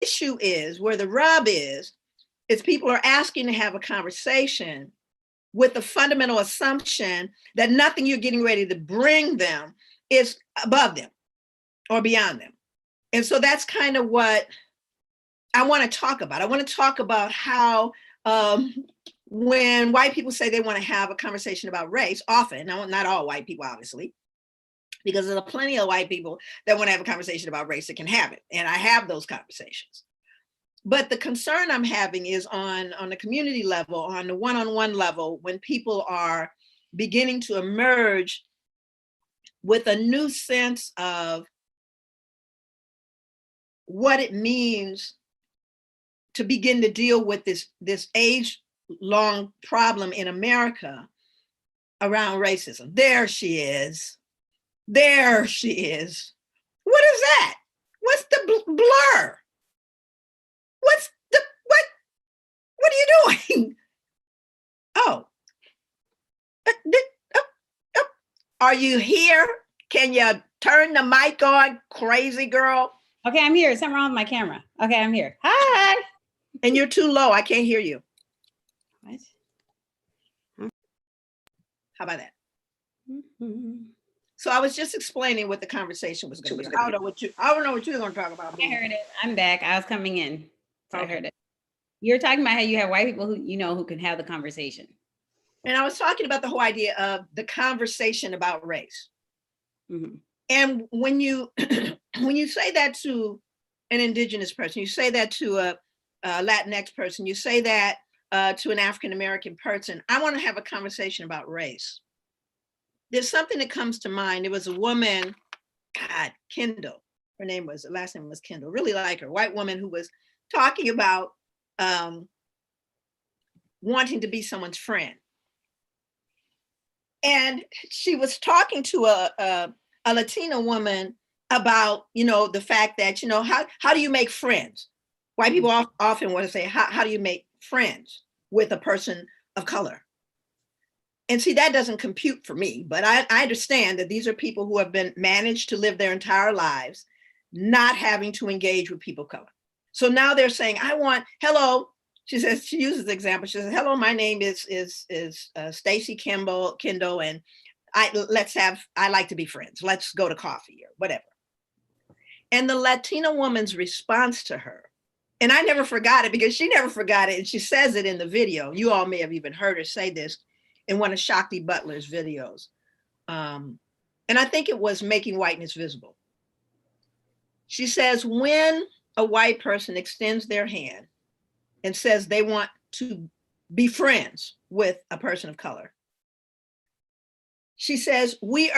issue is, where the rub is people are asking to have a conversation with the fundamental assumption that nothing you're getting ready to bring them is above them or beyond them. And so that's kind of what I want to talk about. I want to talk about how when white people say they want to have a conversation about race, often, not all white people, obviously, because there's plenty of white people that want to have a conversation about race that can have it. And I have those conversations. But the concern I'm having is on the community level, on the one-on-one level, when people are beginning to emerge with a new sense of what it means to begin to deal with this age-long problem in America around racism. There she is. There she is. What is that? What's the blur? What are you doing? Oh. Are you here? Can you turn the mic on, crazy girl? Okay, I'm here. Something wrong with my camera. Okay, I'm here. Hi. And you're too low. I can't hear you. What? How about that? So I was just explaining what the conversation was going to be. I don't know what you're going to talk about. I heard it. I'm back. I was coming in. So okay. I heard it. You're talking about how you have white people who can have the conversation. And I was talking about the whole idea of the conversation about race. Mm-hmm. And when you say that to an indigenous person, you say that to a Latinx person, you say that to an African-American person, I want to have a conversation about race. There's something that comes to mind. There was a woman, Kendall, last name was Kendall, really like her, white woman who was talking about wanting to be someone's friend. And she was talking to a Latina woman about, the fact that, how do you make friends? White people often want to say, how do you make friends with a person of color? And see, that doesn't compute for me, but I understand that these are people who have been managed to live their entire lives not having to engage with people of color. So now they're saying, hello. She says, she uses the example. She says, hello, my name is Stacy Kendall, and I like to be friends. Let's go to coffee or whatever. And the Latina woman's response to her, and I never forgot it because she never forgot it. And she says it in the video. You all may have even heard her say this in one of Shakti Butler's videos. And I think it was Making Whiteness Visible. She says, when a white person extends their hand and says they want to be friends with a person of color, she says, we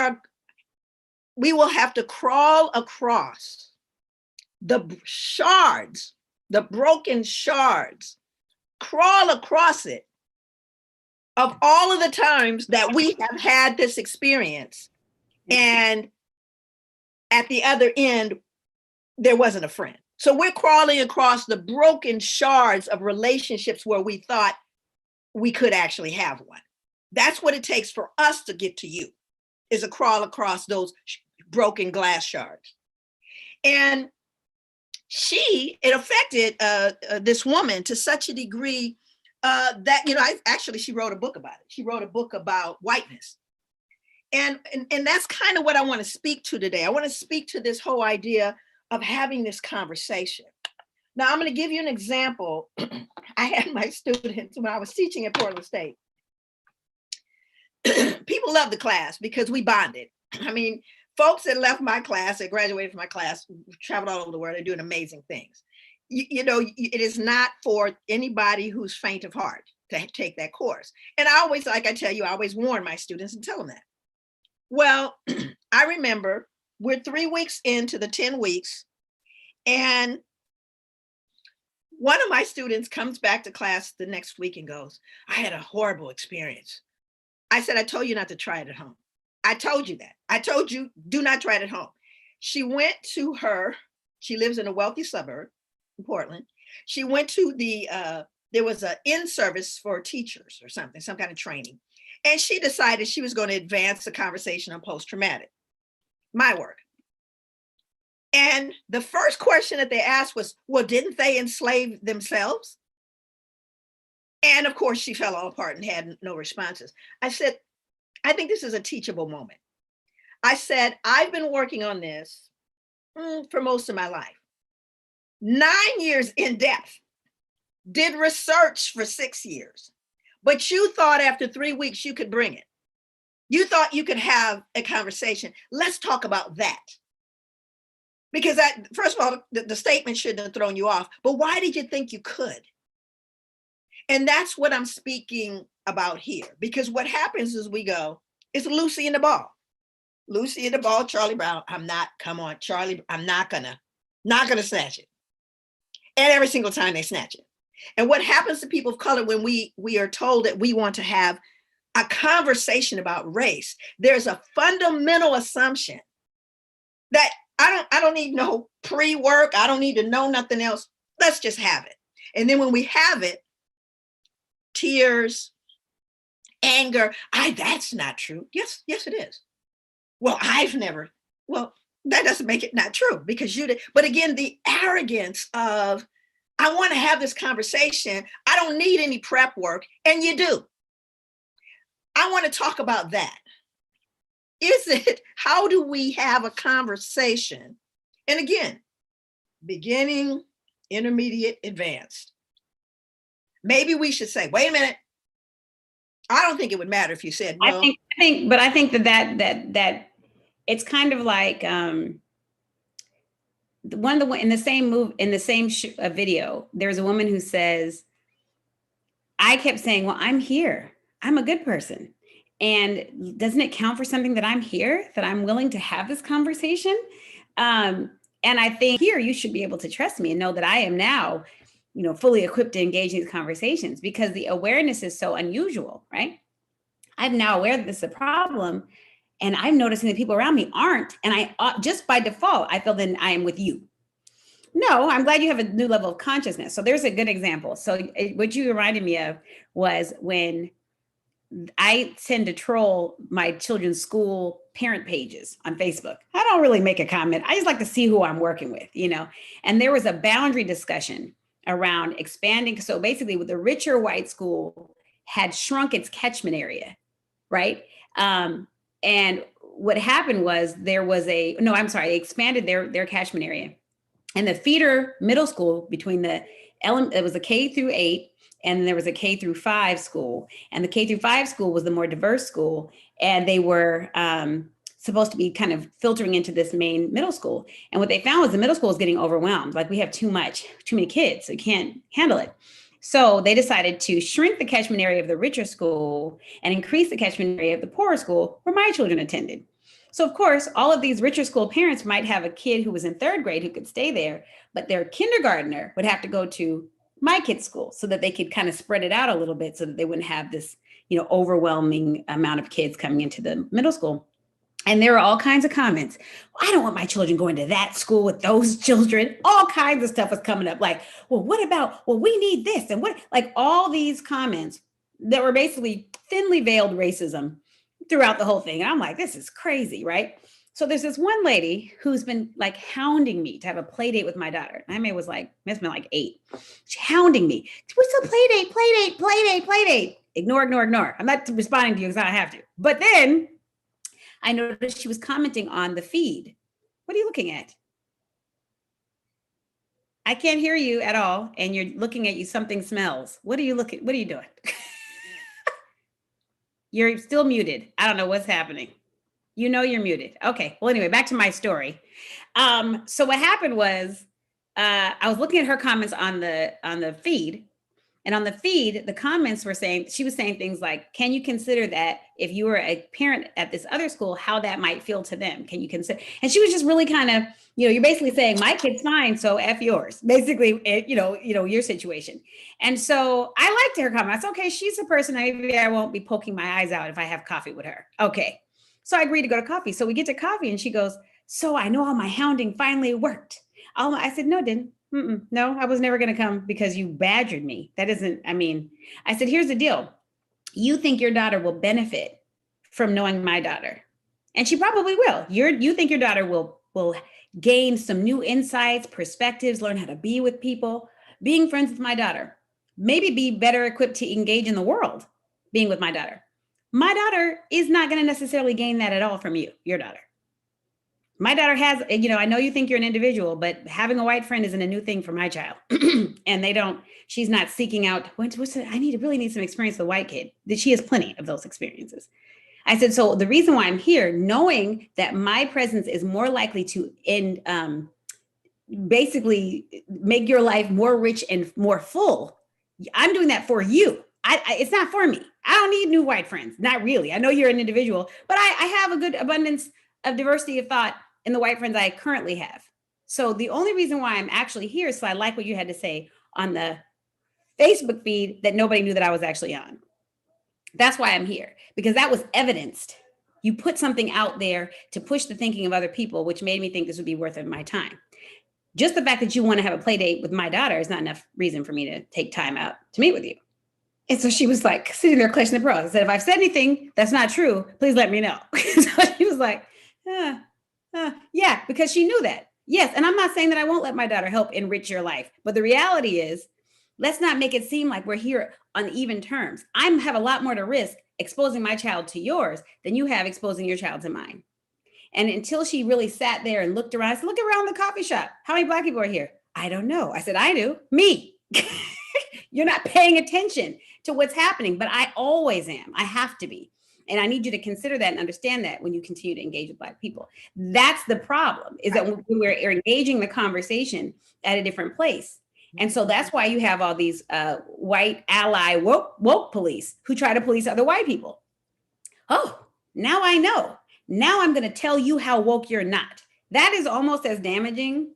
will have to crawl across the shards, the broken shards, crawl across it of all of the times that we have had this experience. And at the other end, there wasn't a friend. So we're crawling across the broken shards of relationships where we thought we could actually have one. That's what it takes for us to get to you, is a crawl across those broken glass shards. And it affected this woman to such a degree that, she wrote a book about it. She wrote a book about whiteness. And that's kind of what I want to speak to today. I want to speak to this whole idea of having this conversation. Now, I'm going to give you an example. I had my students when I was teaching at Portland State. People loved the class because we bonded. I mean, folks that left my class, that graduated from my class, traveled all over the world, they're doing amazing things. It is not for anybody who's faint of heart to take that course. And I always, like I tell you, I always warn my students and tell them that. Well, I remember we're 3 weeks into the 10 weeks, and one of my students comes back to class the next week and goes, I had a horrible experience. I said, I told you not to try it at home. I told you that. I told you, do not try it at home. She lives in a wealthy suburb in Portland. She went to there was an in-service for teachers or something, some kind of training. And she decided she was going to advance the conversation on post-traumatic. My work. And the first question that they asked was, well, didn't they enslave themselves? And of course, she fell all apart and had no responses. I said, I think this is a teachable moment. I said, I've been working on this for most of my life. 9 years in depth, did research for 6 years, but you thought after 3 weeks you could bring it. You thought you could have a conversation. Let's talk about that. Because that, first of all, the statement shouldn't have thrown you off, but why did you think you could? And that's what I'm speaking about here, because what happens is we go, it's Lucy and the ball. Lucy and the ball, Charlie Brown, come on, Charlie, I'm not gonna snatch it. And every single time they snatch it. And what happens to people of color when we are told that we want to have a conversation about race, there's a fundamental assumption that I don't need no pre-work. I don't need to know nothing else. Let's just have it. And then when we have it, tears, anger, that's not true. Yes, it is. Well, well, that doesn't make it not true because you did. But again, the arrogance of, I want to have this conversation. I don't need any prep work. And you do. I want to talk about that. How do we have a conversation? And again, beginning, intermediate, advanced. Maybe we should say, wait a minute. I don't think it would matter if you said no. I think that it's kind of like in the same video, there's a woman who says, I kept saying, well, I'm here. I'm a good person. And doesn't it count for something that I'm here, that I'm willing to have this conversation? And I think here you should be able to trust me and know that I am now, fully equipped to engage in these conversations because the awareness is so unusual, right? I'm now aware that this is a problem and I'm noticing that people around me aren't. And I just by default, I feel then I am with you. No, I'm glad you have a new level of consciousness. So there's a good example. So what you reminded me of was when I tend to troll my children's school parent pages on Facebook. I don't really make a comment. I just like to see who I'm working with, and there was a boundary discussion around expanding. So basically with the richer white school had shrunk its catchment area, right? And what happened was they expanded their catchment area. And the feeder middle school between it was a K through 8, and there was a K through 5 school. And the K through 5 school was the more diverse school. And they were supposed to be kind of filtering into this main middle school. And what they found was the middle school is getting overwhelmed. Like we have too many kids, so you can't handle it. So they decided to shrink the catchment area of the richer school and increase the catchment area of the poorer school where my children attended. So of course, all of these richer school parents might have a kid who was in 3rd grade who could stay there, but their kindergartner would have to go to my kid's school so that they could kind of spread it out a little bit so that they wouldn't have this, overwhelming amount of kids coming into the middle school. And there were all kinds of comments. I don't want my children going to that school with those children. All kinds of stuff was coming up. Like, well, we need this. And like all these comments that were basically thinly veiled racism throughout the whole thing. And I'm like, this is crazy, right? So there's this one lady who's been like hounding me to have a play date with my daughter. I was like 8. She's hounding me. What's a play date? Ignore. I'm not responding to you because I don't have to. But then I noticed she was commenting on the feed. What are you looking at? I can't hear you at all. And you're looking at something smells. What are you doing? You're still muted. I don't know what's happening. You're muted. Okay. Well, anyway, back to my story. So what happened was I was looking at her comments on the feed. And on the feed, the comments were saying, she was saying things like, can you consider that if you were a parent at this other school, how that might feel to them? Can you consider? And she was just really kind of, you're basically saying my kid's fine, so F yours, basically, your situation. And so I liked her comments. Okay, she's a person, maybe I won't be poking my eyes out if I have coffee with her. Okay. So I agreed to go to coffee. So we get to coffee and she goes, so I know all my hounding finally worked. I said, no, it didn't. No, I was never going to come because you badgered me. That isn't, I said, here's the deal. You think your daughter will benefit from knowing my daughter. And she probably will. You think your daughter will gain some new insights, perspectives, learn how to be with people, being friends with my daughter, maybe be better equipped to engage in the world being with my daughter. My daughter is not going to necessarily gain that at all from you, your daughter. My daughter has, I know you think you're an individual, but having a white friend isn't a new thing for my child. And she's not seeking out, really need some experience with a white kid. That she has plenty of those experiences. I said, so the reason why I'm here, knowing that my presence is more likely to basically make your life more rich and more full, I'm doing that for you. It's not for me. I don't need new white friends. Not really. I know you're an individual, but I have a good abundance of diversity of thought in the white friends I currently have. So the only reason why I'm actually here is so I like what you had to say on the Facebook feed that nobody knew that I was actually on. That's why I'm here, because that was evidenced. You put something out there to push the thinking of other people, which made me think this would be worth my time. Just the fact that you want to have a play date with my daughter is not enough reason for me to take time out to meet with you. And so she was like sitting there clutching the pearls. I said, if I've said anything that's not true, please let me know. So she was like, yeah, because she knew that. Yes. And I'm not saying that I won't let my daughter help enrich your life. But the reality is, let's not make it seem like we're here on even terms. I have a lot more to risk exposing my child to yours than you have exposing your child to mine. And until she really sat there and looked around, I said, look around the coffee shop. How many Black people are here? I don't know. I said, I do. Me. You're not paying attention to what's happening, but I always am. I have to be. And I need you to consider that and understand that when you continue to engage with Black people. That's the problem, is that when we're engaging the conversation at a different place. And so that's why you have all these white ally woke police who try to police other white people. Oh, now I know. Now I'm going to tell you how woke you're not. That is almost as damaging,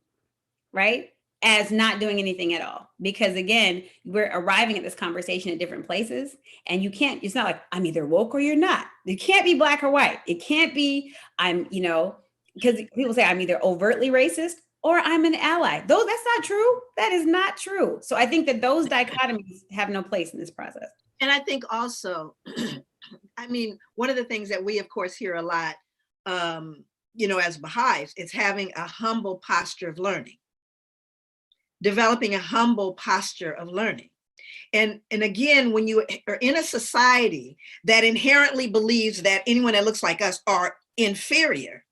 right, as not doing anything at all. Because again, we're arriving at this conversation at different places, and it's not like I'm either woke or you're not. It can't be Black or white. It can't be because people say I'm either overtly racist or I'm an ally. Though that's not true. That is not true. So I think that those dichotomies have no place in this process. And I think also, one of the things that we, of course, hear a lot, as Baha'is, is having a humble posture of learning, developing a humble posture of learning. And again, when you are in a society that inherently believes that anyone that looks like us are inferior,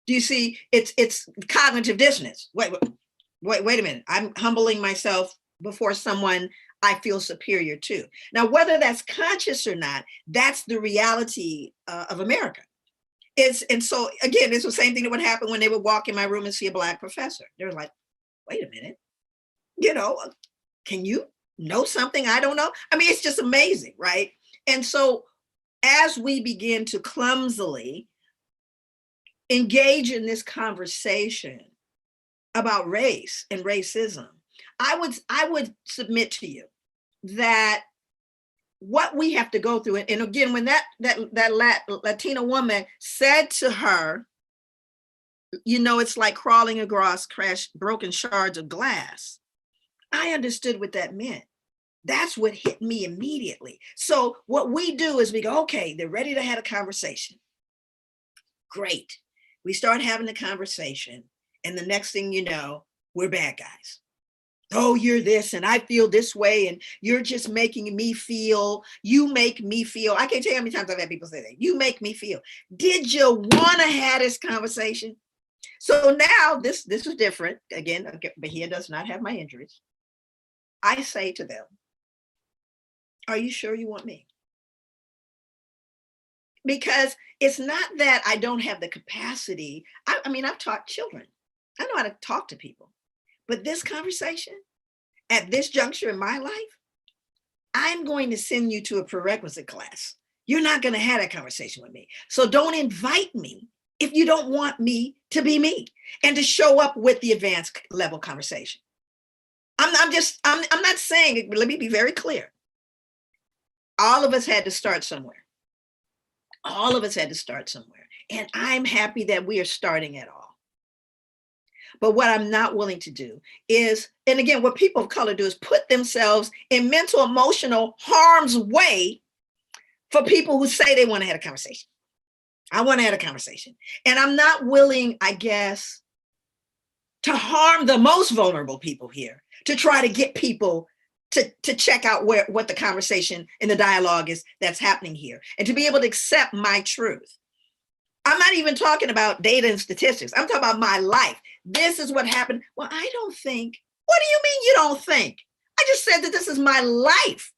do you see, it's cognitive dissonance. Wait a minute. I'm humbling myself before someone I feel superior to. Now, whether that's conscious or not, that's the reality of America. And so again, it's the same thing that would happen when they would walk in my room and see a Black professor. They're like, wait a minute, can you know something I don't know? It's just amazing, right? And so as we begin to clumsily engage in this conversation about race and racism, I would submit to you that what we have to go through, and again, when that Latina woman said to her, it's like crawling across broken shards of glass, I understood what that meant. That's what hit me immediately. So what we do is we go, okay, they're ready to have a conversation. Great. We start having a conversation, and the next thing you know, we're bad guys. Oh, you're this, and I feel this way, and you're just making me feel, you make me feel. I can't tell you how many times I've had people say that. You make me feel. Did you want to have this conversation? So now this is different. Again, Bahia does not have my injuries. I say to them, are you sure you want me? Because it's not that I don't have the capacity. I've taught children. I know how to talk to people. But this conversation, at this juncture in my life, I'm going to send you to a prerequisite class. You're not going to have that conversation with me. So don't invite me if you don't want me to be me and to show up with the advanced level conversation. I'm not saying, but let me be very clear. All of us had to start somewhere. All of us had to start somewhere. And I'm happy that we are starting at all. But what I'm not willing to do is, and again, what people of color do is put themselves in mental, emotional harm's way for people who say they want to have a conversation. I want to have a conversation. And I'm not willing, I guess, to harm the most vulnerable people here, to try to get people to check out what the conversation and the dialogue is that's happening here, and to be able to accept my truth. I'm not even talking about data and statistics. I'm talking about my life. This is what happened. Well, I don't think. What do you mean you don't think? I just said that this is my life.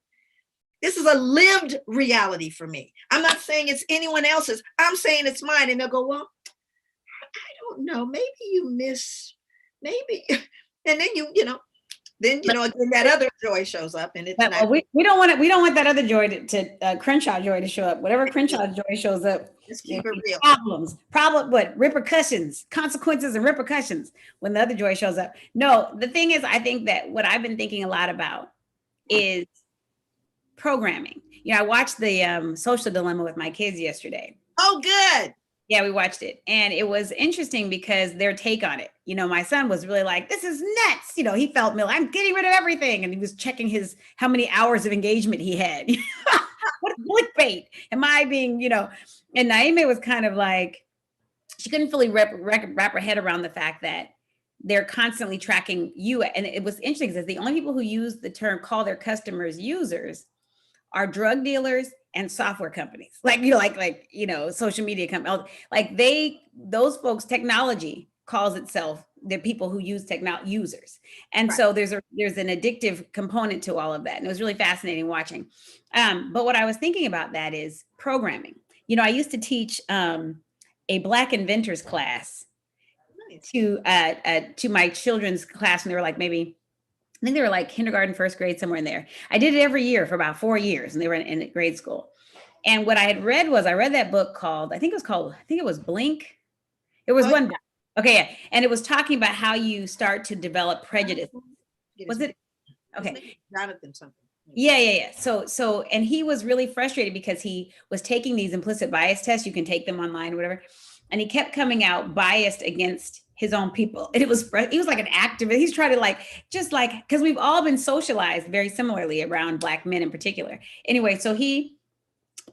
This is a lived reality for me. I'm not saying it's anyone else's. I'm saying it's mine. And they'll go, well, I don't know. Maybe you miss, maybe. And then again, that other joy shows up, and it's But, not. we don't want that other joy to Crenshaw joy to show up. Whatever Crenshaw joy shows up, Let's keep it real. But repercussions, consequences, and repercussions when the other joy shows up. No, the thing is, I think that what I've been thinking a lot about is programming. I watched the Social Dilemma with my kids yesterday. Oh, good. Yeah, we watched it. And it was interesting because their take on it. My son was really like, this is nuts. He felt I'm getting rid of everything. And he was checking how many hours of engagement he had. What clickbait am I being, and Naime was kind of like, she couldn't fully wrap her head around the fact that they're constantly tracking you. And it was interesting because the only people who use the term, call their customers users, are drug dealers and software companies, like social media companies, those folks. Technology calls itself the people who use technology users, and right. So there's an addictive component to all of that, and it was really fascinating watching. But what I was thinking about that is programming. I used to teach a Black inventors class to my children's class, and they were like maybe. I think they were like kindergarten, first grade, somewhere in there. I did it every year for about 4 years, and they were in grade school. And what I had read was, I read that book called, I think it was Blink. It was one book. Okay, yeah. And it was talking about how you start to develop prejudice. Was it? Okay. Jonathan something. Yeah. So, and he was really frustrated because he was taking these implicit bias tests. You can take them online or whatever. And he kept coming out biased against his own people. And he was like an activist. He's trying to because we've all been socialized very similarly around Black men in particular. Anyway, so he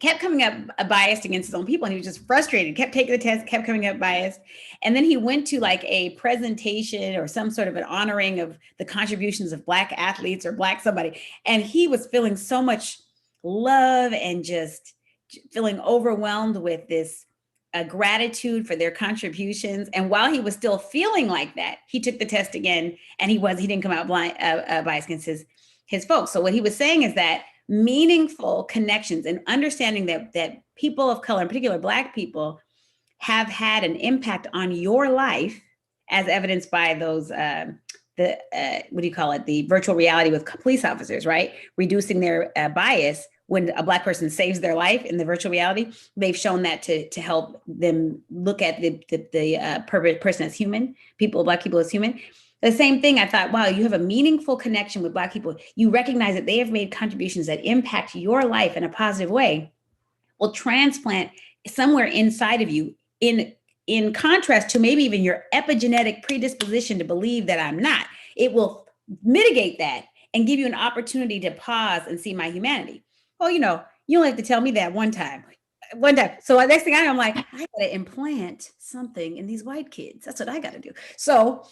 kept coming up biased against his own people, and he was just frustrated, kept taking the test, kept coming up biased. And then he went to like a presentation or some sort of an honoring of the contributions of Black athletes or Black somebody. And he was feeling so much love and just feeling overwhelmed with this gratitude for their contributions. And while he was still feeling like that, he took the test again, and he didn't come out biased against his folks. So what he was saying is that meaningful connections and understanding that people of color, in particular Black people, have had an impact on your life, as evidenced by those the virtual reality with police officers, right? Reducing their bias. When a Black person saves their life in the virtual reality, they've shown that to help them look at the person as human, Black people as human. The same thing, I thought, wow, you have a meaningful connection with Black people. You recognize that they have made contributions that impact your life in a positive way, will transplant somewhere inside of you in contrast to maybe even your epigenetic predisposition to believe that I'm not. It will mitigate that and give you an opportunity to pause and see my humanity. Well, you only have to tell me that one time. So the next thing I know, I'm like, I got to implant something in these white kids. That's what I got to do. So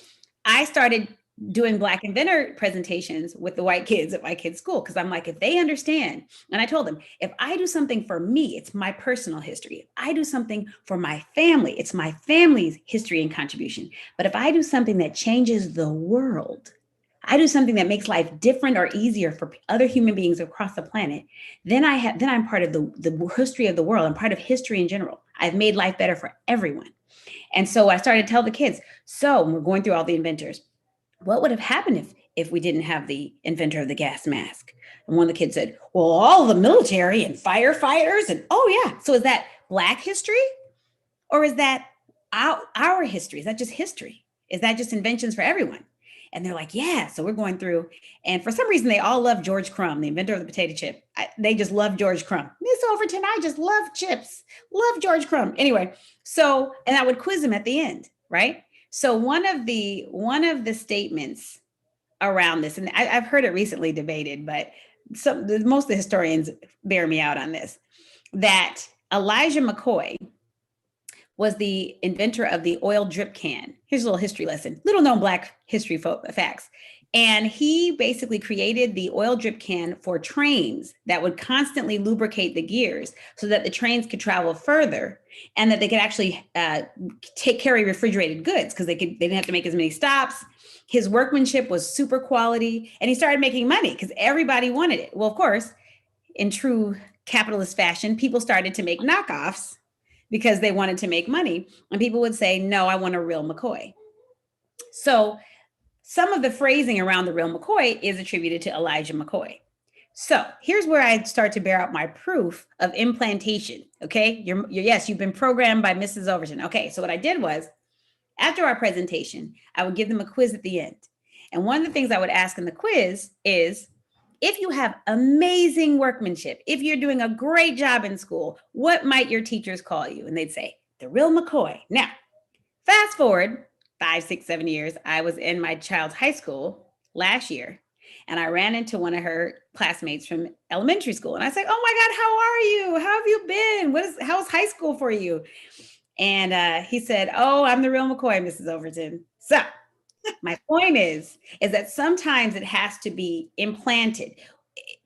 I started doing Black inventor presentations with the white kids at my kids' school, because I'm like, if they understand, and I told them, if I do something for me, it's my personal history. If I do something for my family, it's my family's history and contribution. But if I do something that changes the world, I do something that makes life different or easier for other human beings across the planet, then I'm part of the history of the world. I'm part of history in general. I've made life better for everyone. And so I started to tell the kids, so we're going through all the inventors. What would have happened if we didn't have the inventor of the gas mask? And one of the kids said, well, all the military and firefighters and, oh yeah. So is that Black history, or is that our history? Is that just history? Is that just inventions for everyone? And they're like, yeah. So we're going through, and for some reason, they all love George Crumb, the inventor of the potato chip. They just love George Crumb. Miss Overton, I just love chips. Love George Crumb. Anyway, so, and I would quiz them at the end, right? So one of the statements around this, and I've heard it recently debated, but most of the historians bear me out on this, that Elijah McCoy was the inventor of the oil drip can. Here's a little history lesson, little known Black history facts. And he basically created the oil drip can for trains that would constantly lubricate the gears so that the trains could travel further and that they could actually carry refrigerated goods because they didn't have to make as many stops. His workmanship was super quality, and he started making money because everybody wanted it. Well, of course, in true capitalist fashion, people started to make knockoffs because they wanted to make money. And people would say, no, I want a real McCoy. So some of the phrasing around the real McCoy is attributed to Elijah McCoy. So here's where I start to bear out my proof of implantation. Okay, yes, you've been programmed by Mrs. Overton. Okay, so what I did was, after our presentation, I would give them a quiz at the end. And one of the things I would ask in the quiz is, if you have amazing workmanship, if you're doing a great job in school, what might your teachers call you? And they'd say, the real McCoy. Now, fast forward 5, 6, 7 years, I was in my child's high school last year, and I ran into one of her classmates from elementary school. And I said, oh my God, how are you? How have you been? How's high school for you? And he said, oh, I'm the real McCoy, Mrs. Overton. So my point is that sometimes it has to be implanted.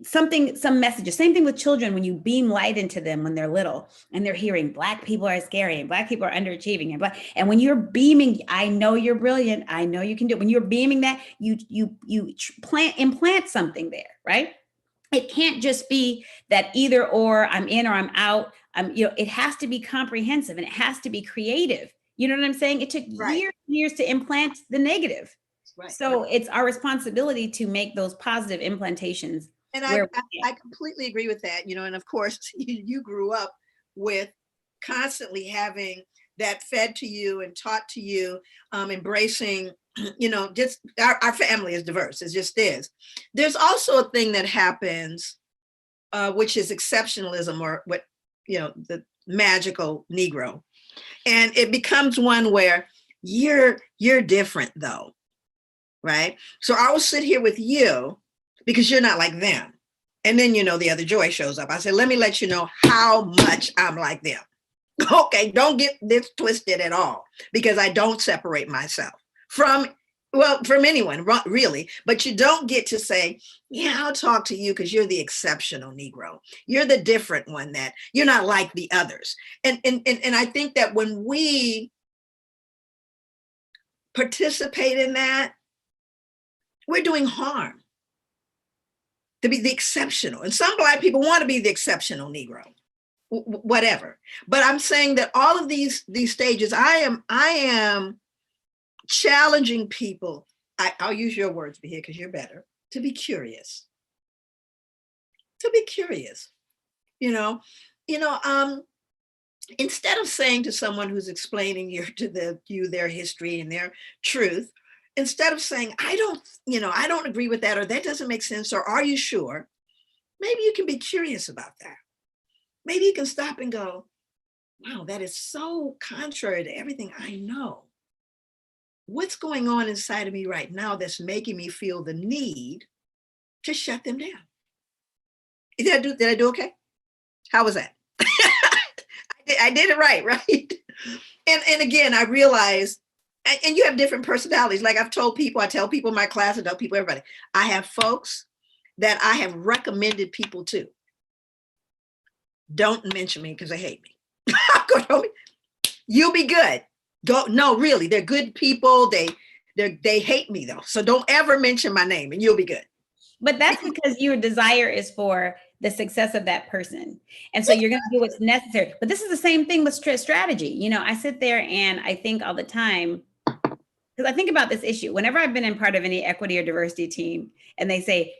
Some messages, same thing with children, when you beam light into them when they're little and they're hearing Black people are scary and Black people are underachieving and when you're beaming, I know you're brilliant, I know you can do it. When you're beaming that, you implant something there, right? It can't just be that either or, I'm in or I'm out. It has to be comprehensive and it has to be creative. You know what I'm saying? It took years to implant the negative. Right. So it's our responsibility to make those positive implantations. And I completely agree with that, and of course you grew up with constantly having that fed to you and taught to you, embracing, just our family is diverse, it just is. There's also a thing that happens, which is exceptionalism, or what, the magical Negro. And it becomes one where you're different though, right? So I will sit here with you because you're not like them. And then, the other Joy shows up. I said, let me let you know how much I'm like them. Okay, don't get this twisted at all, because I don't separate myself from anyone, really. But you don't get to say, yeah, I'll talk to you because you're the exceptional Negro. You're the different one, that you're not like the others. And I think that when we participate in that, we're doing harm. To be the exceptional. And some Black people want to be the exceptional Negro, whatever. But I'm saying that all of these stages, I am challenging people. I'll use your words here because you're better, to be curious. To be curious, instead of saying to someone who's explaining their history and their truth, instead of saying, I don't agree with that, or that doesn't make sense, or are you sure? Maybe you can be curious about that. Maybe you can stop and go, wow, that is so contrary to everything I know. What's going on inside of me right now that's making me feel the need to shut them down? Did I do okay? How was that? I did it right? And again, I realized, and you have different personalities. Like I tell people in my class, I tell people, everybody, I have folks that I have recommended people to. Don't mention me because they hate me. You'll be good. Go. No, really, they're good people. They hate me though. So don't ever mention my name and you'll be good. But that's because your desire is for the success of that person. And so you're going to do what's necessary. But this is the same thing with strategy. I sit there and I think all the time, because I think about this issue whenever I've been in part of any equity or diversity team, and they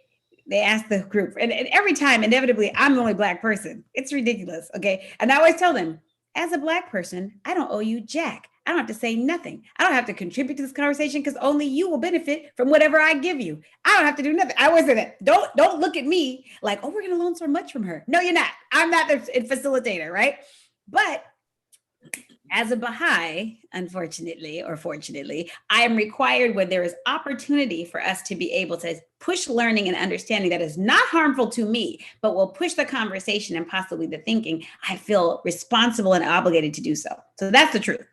ask the group, and every time, inevitably, I'm the only Black person. It's ridiculous. Okay. And I always tell them, as a Black person, I don't owe you jack. I don't have to say nothing. I don't have to contribute to this conversation because only you will benefit from whatever I give you. I don't have to do nothing. I always say that. Don't look at me like, oh, we're going to learn so much from her. No, you're not. I'm not the facilitator, right? But as a Baha'i, unfortunately or fortunately, I am required when there is opportunity for us to be able to push learning and understanding that is not harmful to me, but will push the conversation and possibly the thinking. I feel responsible and obligated to do so. So that's the truth.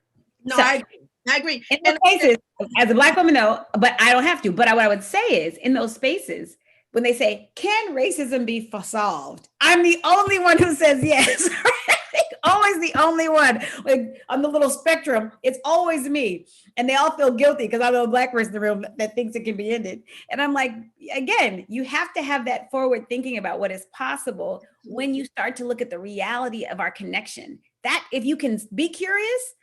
No, So, I agree. I agree. in those spaces, as a Black woman, no, but I don't have to. But what I would say is, in those spaces, when they say, "Can racism be solved?" I'm the only one who says yes. Always the only one. Like on the little spectrum, it's always me. And they all feel guilty because I'm the Black person in the room that thinks it can be ended. And I'm like, again, you have to have that forward thinking about what is possible when you start to look at the reality of our connection. That if you can be curious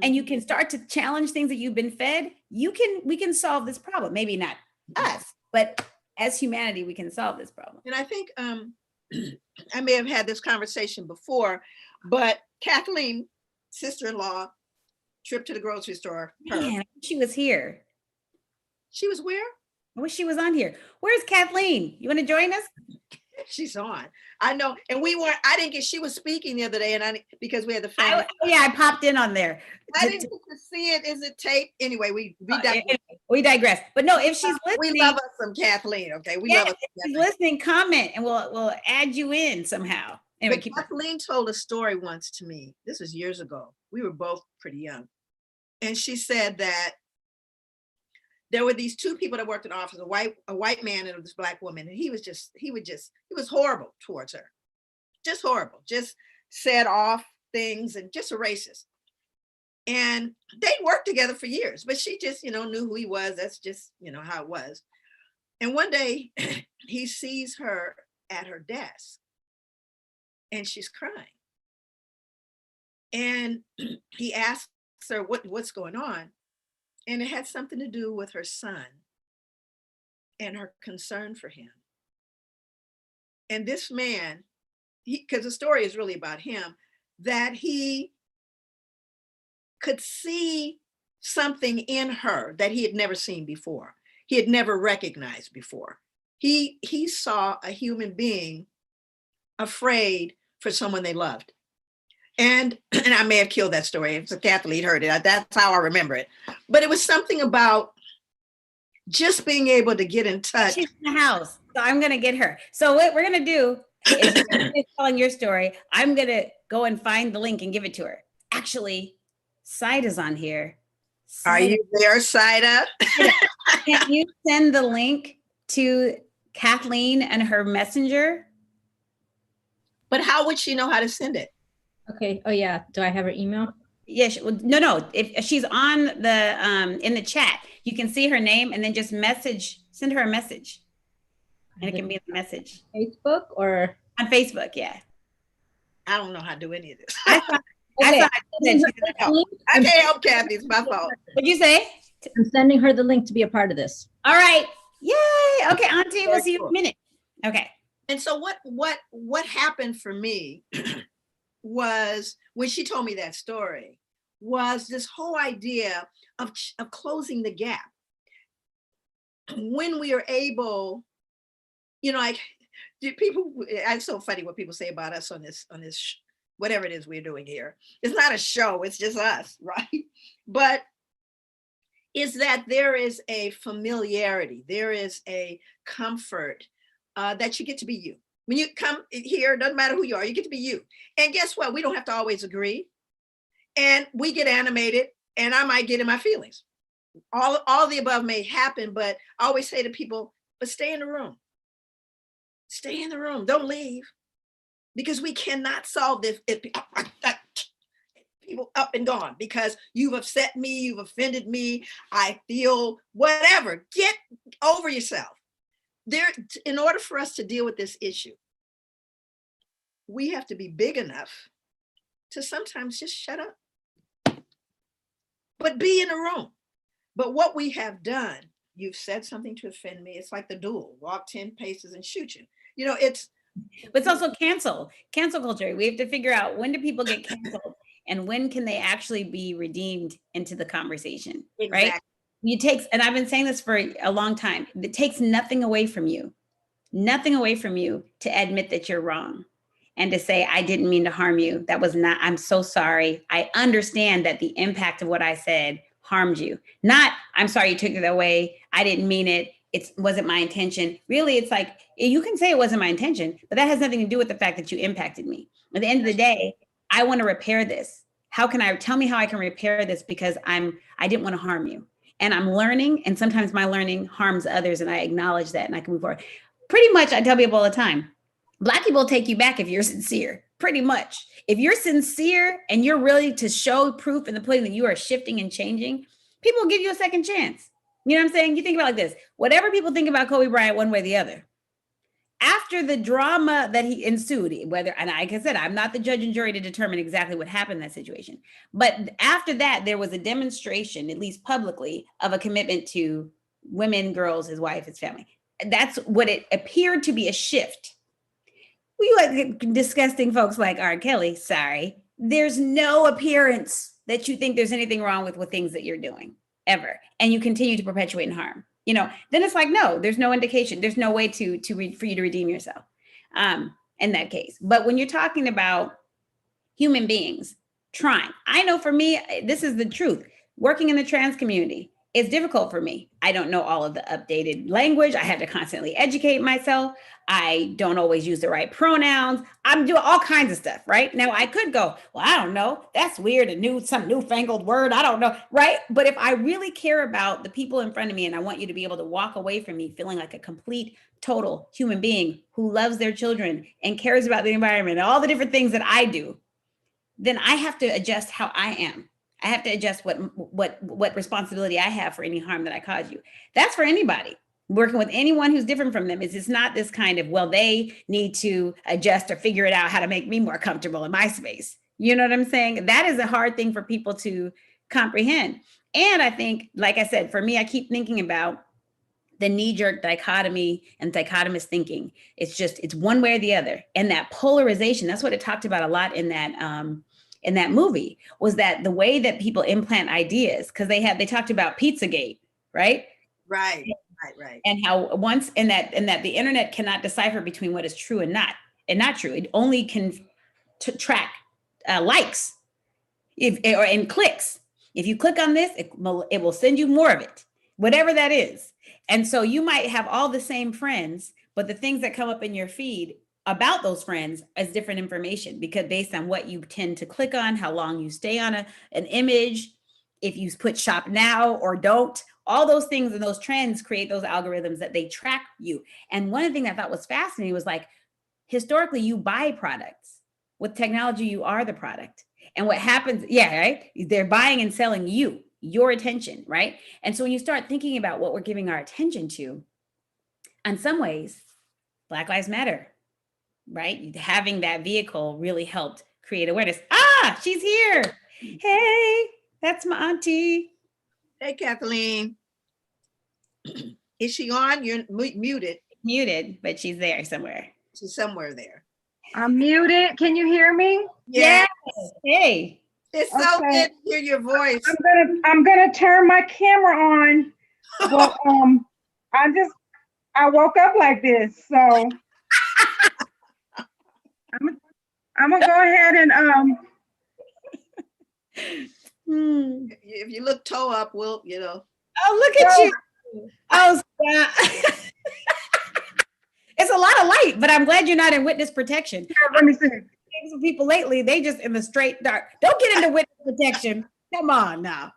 and you can start to challenge things that you've been fed, we can solve this problem. Maybe not us, but as humanity, we can solve this problem. And I think I may have had this conversation before, but Kathleen, sister-in-law, trip to the grocery store. Man, she was here. She was where? I wish she was on here. Where's Kathleen? You want to join us? She's on. I know. And I didn't get, she was speaking the other day and because we had the family. I popped in on there. I didn't get to see it. Is it taped? Anyway, we digress. But no, if she's listening. We love us some Kathleen, okay? We love us. If she's listening, comment and we'll add you in somehow. Anyway, Kathleen told a story once to me. This was years ago. We were both pretty young. And she said that there were these two people that worked in the office, a white man and this Black woman. And he was horrible towards her. Just horrible. Just said off things and just a racist. And they worked together for years, but she just, knew who he was. That's just, how it was. And one day he sees her at her desk and she's crying. And he asks her what's going on. And it had something to do with her son and her concern for him. And this man, because the story is really about him, that he could see something in her that he had never seen before. He had never recognized before. He saw a human being afraid for someone they loved. And I may have killed that story if Kathleen heard it. That's how I remember it. But it was something about just being able to get in touch. She's in the house, so I'm going to get her. So what we're going to do is telling your story. I'm going to go and find the link and give it to her. Actually, Saida's on here. Are you there, Saida? Can you send the link to Kathleen and her messenger? But how would she know how to send it? Okay. Oh yeah. Do I have her email? Yes. Yeah, no. If she's on the in the chat, you can see her name and then just send her a message. And it can be a message. Facebook or? On Facebook, yeah. I don't know how to do any of this. I can't help Kathy. It's my fault. What'd you say? I'm sending her the link to be a part of this. All right. Yay. Okay, Auntie, we'll see you in a minute. Okay. And so what happened for me was when she told me that story was this whole idea of closing the gap. When we are able, it's so funny what people say about us on this whatever it is we're doing here. It's not a show, it's just us, right? But is that there is a familiarity, there is a comfort that you get to be you. When you come here, it doesn't matter who you are, you get to be you. And guess what? We don't have to always agree. And we get animated and I might get in my feelings. All the above may happen, but I always say to people, but stay in the room. Stay in the room, don't leave. Because we cannot solve this if people up and gone because you've upset me, you've offended me, I feel whatever. Get over yourself. In order for us to deal with this issue, we have to be big enough to sometimes just shut up, but be in a room. But what we have done, you've said something to offend me. It's like the duel, walk 10 paces and shoot you. But it's also cancel culture. We have to figure out when do people get canceled and when can they actually be redeemed into the conversation, exactly. Right? And I've been saying this for a long time, it takes nothing away from you to admit that you're wrong. and to say, I didn't mean to harm you. That was not, I'm so sorry. I understand that the impact of what I said harmed you. Not, I'm sorry you took it that way. I didn't mean it. It wasn't my intention. Really, it's like, you can say it wasn't my intention, but that has nothing to do with the fact that you impacted me. At the end of the day, I want to repair this. How can I, tell me how I can repair this, because I didn't want to harm you. And I'm learning, and sometimes my learning harms others, and I acknowledge that, and I can move forward. Pretty much, I tell people all the time, Black people will take you back if you're sincere, pretty much. If you're sincere and you're really to show proof in the pudding that you are shifting and changing, people will give you a second chance. You know what I'm saying? You think about it like this. Whatever people think about Kobe Bryant one way or the other, after the drama that he ensued, whether, and like I said, I'm not the judge and jury to determine exactly what happened in that situation. But after that, there was a demonstration, at least publicly, of a commitment to women, girls, his wife, his family. That's what it appeared to be, a shift. We like disgusting folks like R. Kelly, sorry. There's no appearance that you think there's anything wrong with things that you're doing, ever. And you continue to perpetuate and harm. You know, then it's like, no, there's no indication. There's no way for you to redeem yourself in that case. But when you're talking about human beings trying, I know for me, this is the truth. Working in the trans community is difficult for me. I don't know all of the updated language. I have to constantly educate myself. I don't always use the right pronouns. I'm doing all kinds of stuff, right? Now I could go, well, I don't know. That's weird. Some newfangled word. I don't know, right? But if I really care about the people in front of me, and I want you to be able to walk away from me feeling like a complete, total human being who loves their children and cares about the environment and all the different things that I do, then I have to adjust how I am. I have to adjust what responsibility I have for any harm that I cause you. That's for anybody. Working with anyone who's different from them, it's not this kind of, well, they need to adjust or figure it out how to make me more comfortable in my space. You know what I'm saying? That is a hard thing for people to comprehend. And I think, like I said, for me, I keep thinking about the knee-jerk dichotomy and dichotomous thinking. It's one way or the other. And that polarization, that's what it talked about a lot in that movie, was that the way that people implant ideas, because they talked about Pizzagate, right? Right. And how once and that the internet cannot decipher between what is true and not true. It only can track likes and clicks. If you click on this, it will send you more of it, whatever that is. And so you might have all the same friends, but the things that come up in your feed about those friends is different information, because based on what you tend to click on, how long you stay on an image, if you put shop now or don't, all those things and those trends create those algorithms that they track you. And one of the things I thought was fascinating was, like, historically you buy products. With technology, you are the product. And what happens, right? They're buying and selling your attention, right? And so when you start thinking about what we're giving our attention to, in some ways, Black Lives Matter, right? Having that vehicle really helped create awareness. Ah, she's here. Hey, that's my auntie. Hey, Kathleen. Is she on? You're muted. Muted, but she's there somewhere. She's somewhere there. I'm muted. Can you hear me? Yes. Hey. It's so good to hear your voice. I'm gonna turn my camera on. But I woke up like this, so I'm gonna go ahead and If you look toe up, we'll, Oh, look at you. Oh, stop. It's a lot of light, but I'm glad you're not in witness protection. let me see. Some people lately, they just in the straight dark. Don't get into witness protection. Come on now.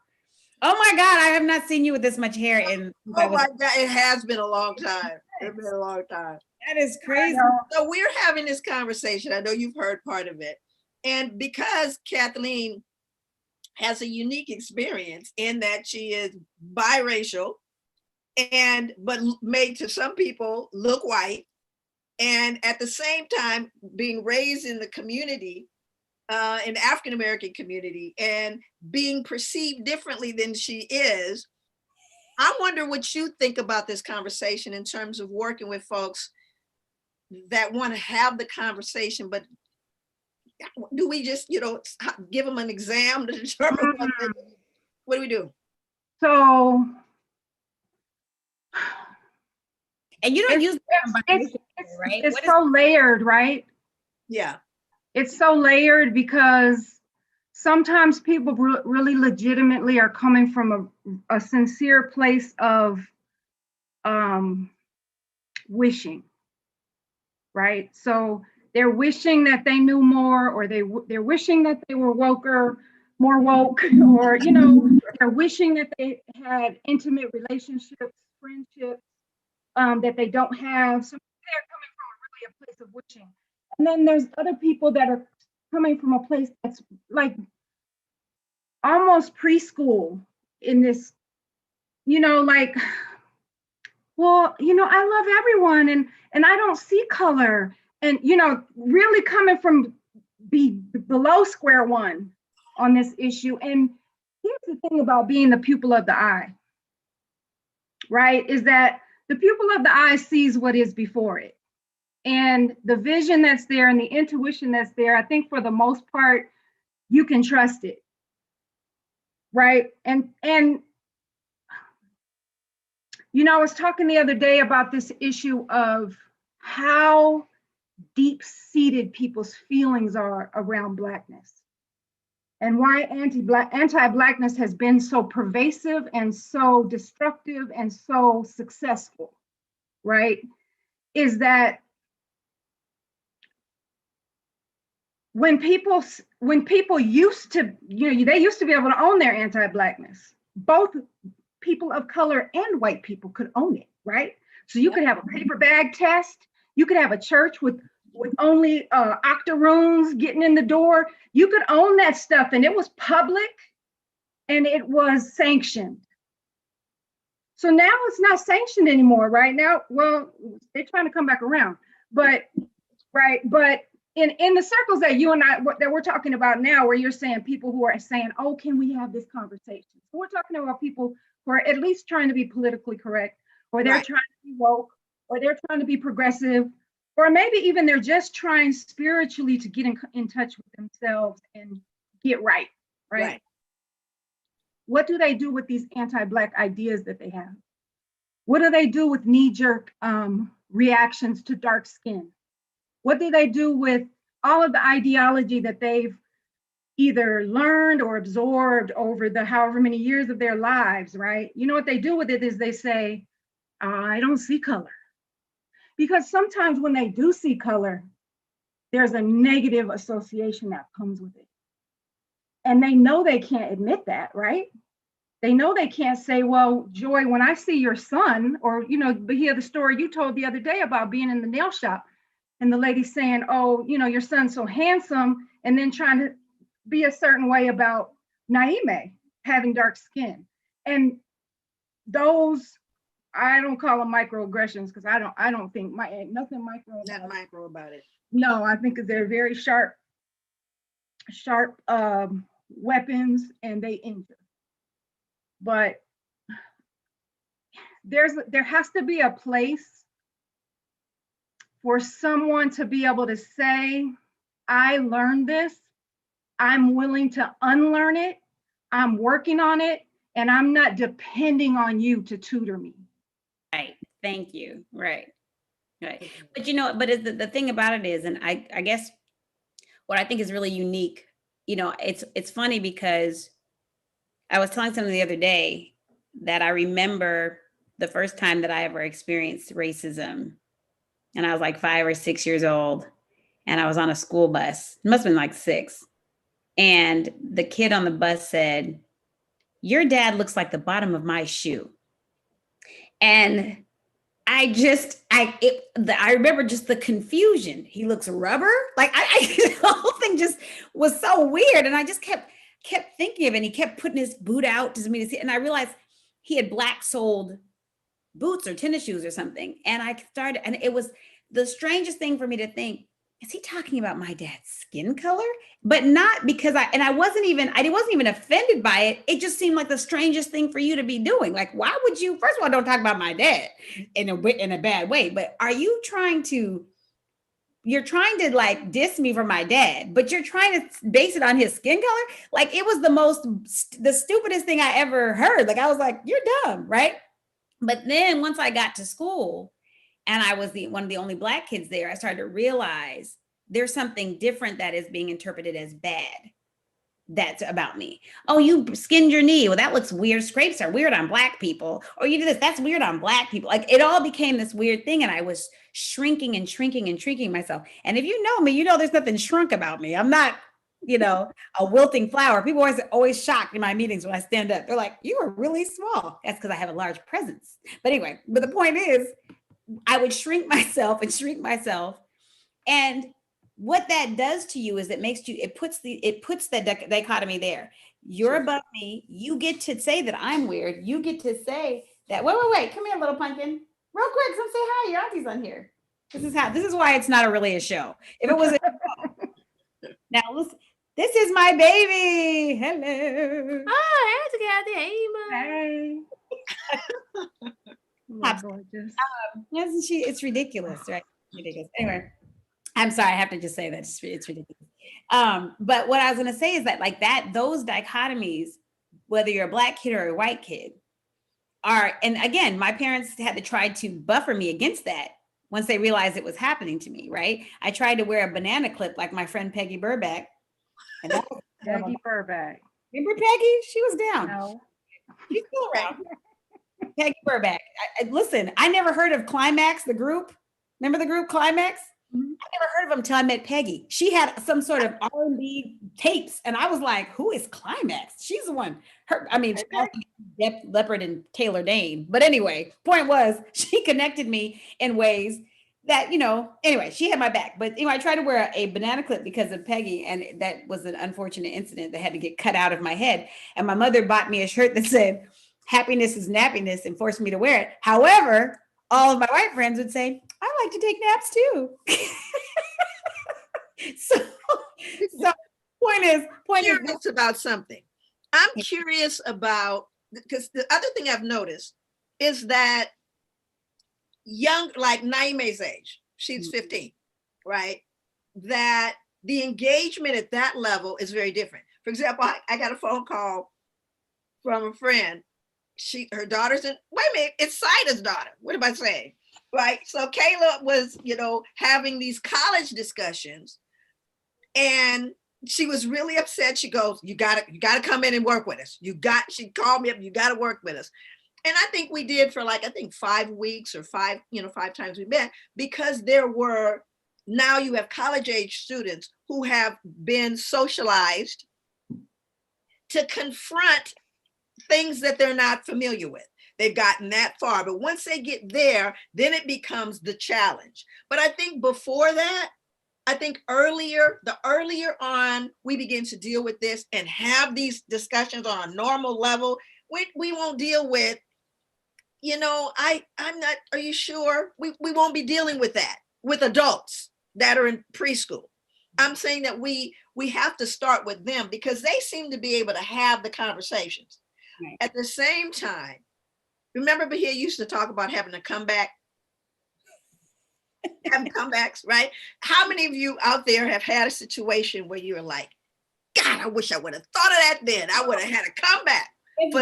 Oh my God, I have not seen you with this much hair in. Oh my God, it has been a long time. It's been a long time. That is crazy. So we're having this conversation. I know you've heard part of it. And because Kathleen has a unique experience in that she is biracial but made to some people look white, and at the same time being raised in the community, in the African-American community, and being perceived differently than she is, I wonder what you think about this conversation in terms of working with folks that want to have the conversation, but do we just, give them an exam to determine what do we do? So, and you don't use it's right? It's so layered, right? Yeah. it's so layered because sometimes people really legitimately are coming from a sincere place of wishing, right? So they're wishing that they knew more, or they're wishing that they were more woke, or they're wishing that they had intimate relationships, friendships that they don't have. So they're coming from really a place of wishing. And then there's other people that are coming from a place that's like almost preschool in this, like, well, I love everyone, and I don't see color, and really coming from below square one on this issue. And here's the thing about being the pupil of the eye, right? Is that the pupil of the eye sees what is before it. And the vision that's there and the intuition that's there, I think for the most part, you can trust it, right? And I was talking the other day about this issue of how deep-seated people's feelings are around Blackness, and why anti-Blackness has been so pervasive and so destructive and so successful, right? Is that when people used to, they used to be able to own their anti-Blackness. Both people of color and white people could own it, right? So you could have a paper bag test. You could have a church with only octoroons getting in the door. You could own that stuff, and it was public and it was sanctioned. So now it's not sanctioned anymore, right? Now, well, they're trying to come back around, but in the circles that you and I, that we're talking about now, where you're saying people who are saying, oh, can we have this conversation? So we're talking about people who are at least trying to be politically correct, or they're trying to be woke, or they're trying to be progressive, or maybe even they're just trying spiritually to get in touch with themselves and get right. What do they do with these anti-Black ideas that they have? What do they do with knee-jerk reactions to dark skin? What do they do with all of the ideology that they've either learned or absorbed over the however many years of their lives, right? You know what they do with it is they say, I don't see color. Because sometimes when they do see color, there's a negative association that comes with it. And they know they can't admit that, right? They know they can't say, well, Joy, when I see your son, or, but hear the story you told the other day about being in the nail shop, and the lady saying, oh, your son's so handsome, and then trying to be a certain way about Naime having dark skin. And those, I don't call them microaggressions, because I don't think nothing micro. Not micro about it. No, I think they're very sharp weapons, and they injure. But there has to be a place for someone to be able to say, I learned this, I'm willing to unlearn it, I'm working on it, and I'm not depending on you to tutor me. Right. Thank you. Right. But the thing about it is, and I guess what I think is really unique, it's funny because I was telling someone the other day that I remember the first time that I ever experienced racism. And I was like 5 or 6 years old, and I was on a school bus. It must have been like 6. And the kid on the bus said, your dad looks like the bottom of my shoe. And I remember just the confusion. He looks rubber. Like the whole thing just was so weird. And I just kept thinking of it. And he kept putting his boot out to me to see. And I realized he had black soled boots or tennis shoes or something. And it was the strangest thing for me to think, is he talking about my dad's skin color? But not because I wasn't even offended by it. It just seemed like the strangest thing for you to be doing. Like, why would you, first of all, don't talk about my dad in a bad way, but you're trying to like diss me for my dad, but you're trying to base it on his skin color. Like, it was the stupidest thing I ever heard. Like, I was like, you're dumb, right? But then once I got to school and I was one of the only Black kids there, I started to realize there's something different that is being interpreted as bad. That's about me. Oh, you skinned your knee. Well, that looks weird. Scrapes are weird on Black people. Or you did this. That's weird on Black people. Like it all became this weird thing. And I was shrinking and shrinking and shrinking myself. And if you know me, you know there's nothing shrunk about me. I'm not, a wilting flower. People always shocked in my meetings when I stand up. They're like, you are really small. That's because I have a large presence. But anyway, the point is, I would shrink myself and shrink myself. And what that does to you is it puts the dichotomy there. You're above me. You get to say that I'm weird. You get to say that, wait, come here, little pumpkin. Real quick, come say hi. Your auntie's on here. This is why it's not really a show. If it was now listen, this is my baby. Hello. Oh, that's Hey. Oh, gorgeous. Isn't she? It's ridiculous, right? Ridiculous. Anyway. I'm sorry, I have to just say that it's ridiculous. But what I was going to say is that those dichotomies, whether you're a Black kid or a white kid, and again, my parents had to try to buffer me against that once they realized it was happening to me, right? I tried to wear a banana clip like my friend Peggy Burback. And that was Peggy Burback. Remember Peggy? She was down. No. She's still around. Peggy Burback. Listen, I never heard of Climax, the group. Remember the group Climax? I never heard of them until I met Peggy. She had some sort of R&B tapes, and I was like, "Who is Climax?" She's the one. Def Leppard and Taylor Dane. But anyway, point was, she connected me in ways that Anyway, she had my back. But I tried to wear a banana clip because of Peggy, and that was an unfortunate incident that had to get cut out of my head. And my mother bought me a shirt that said, "Happiness is nappiness," and forced me to wear it. However, all of my white friends would say, "I like to take naps too." so point is curious about something. I'm curious about, because the other thing I've noticed is that like Naime's age, she's 15, right? That the engagement at that level is very different. For example, I got a phone call from a friend. Her daughter's it's Sida's daughter. What am I saying? Right. So Kayla was, having these college discussions, and she was really upset. She goes, you gotta come in and work with us. She called me up, you gotta work with us. And I think we did for 5 weeks or 5 times we met, because now you have college age students who have been socialized to confront things that they're not familiar with. They've gotten that far, but once they get there, then it becomes the challenge. But I think before that, earlier on we begin to deal with this and have these discussions on a normal level, we won't deal with, I'm not, are you sure? We won't be dealing with that with adults that are in preschool. I'm saying that we have to start with them, because they seem to be able to have the conversations. Right. At the same time, remember Bahia used to talk about having a comeback, having comebacks, right? How many of you out there have had a situation where you were like, God, I wish I would have thought of that then. I would have had a comeback. It's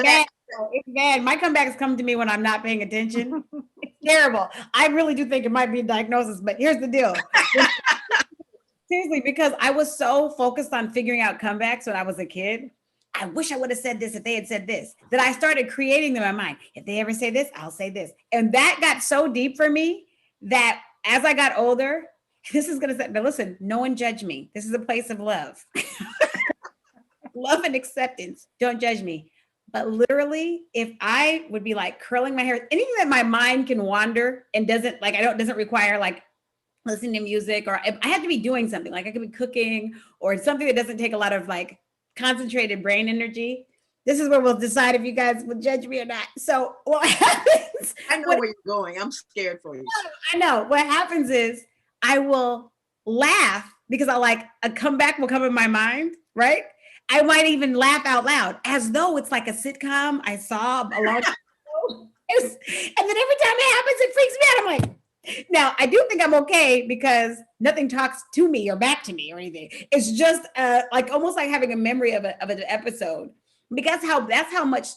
bad. My comebacks come to me when I'm not paying attention. It's terrible. I really do think it might be a diagnosis, but here's the deal. Seriously, because I was so focused on figuring out comebacks when I was a kid. I wish I would have said this if they had said this, that I started creating them in my mind. If they ever say this, I'll say this. And that got so deep for me that as I got older, this is going to say, but listen, no one judge me. This is a place of love. Love and acceptance. Don't judge me. But literally, if I would be curling my hair, anything that my mind can wander and doesn't require listening to music, or if I have to be doing something, I could be cooking or something that doesn't take a lot of concentrated brain energy. This is where we'll decide if you guys will judge me or not. So what happens? I know where you're going. I'm scared for you. I know. What happens is I will laugh because a comeback will come in my mind, right? I might even laugh out loud as though it's like a sitcom I saw a long time ago. And then every time it happens, it freaks me out. I'm like, now I do think I'm okay because nothing talks to me or back to me or anything. It's just almost like having a memory of an episode, because that's how much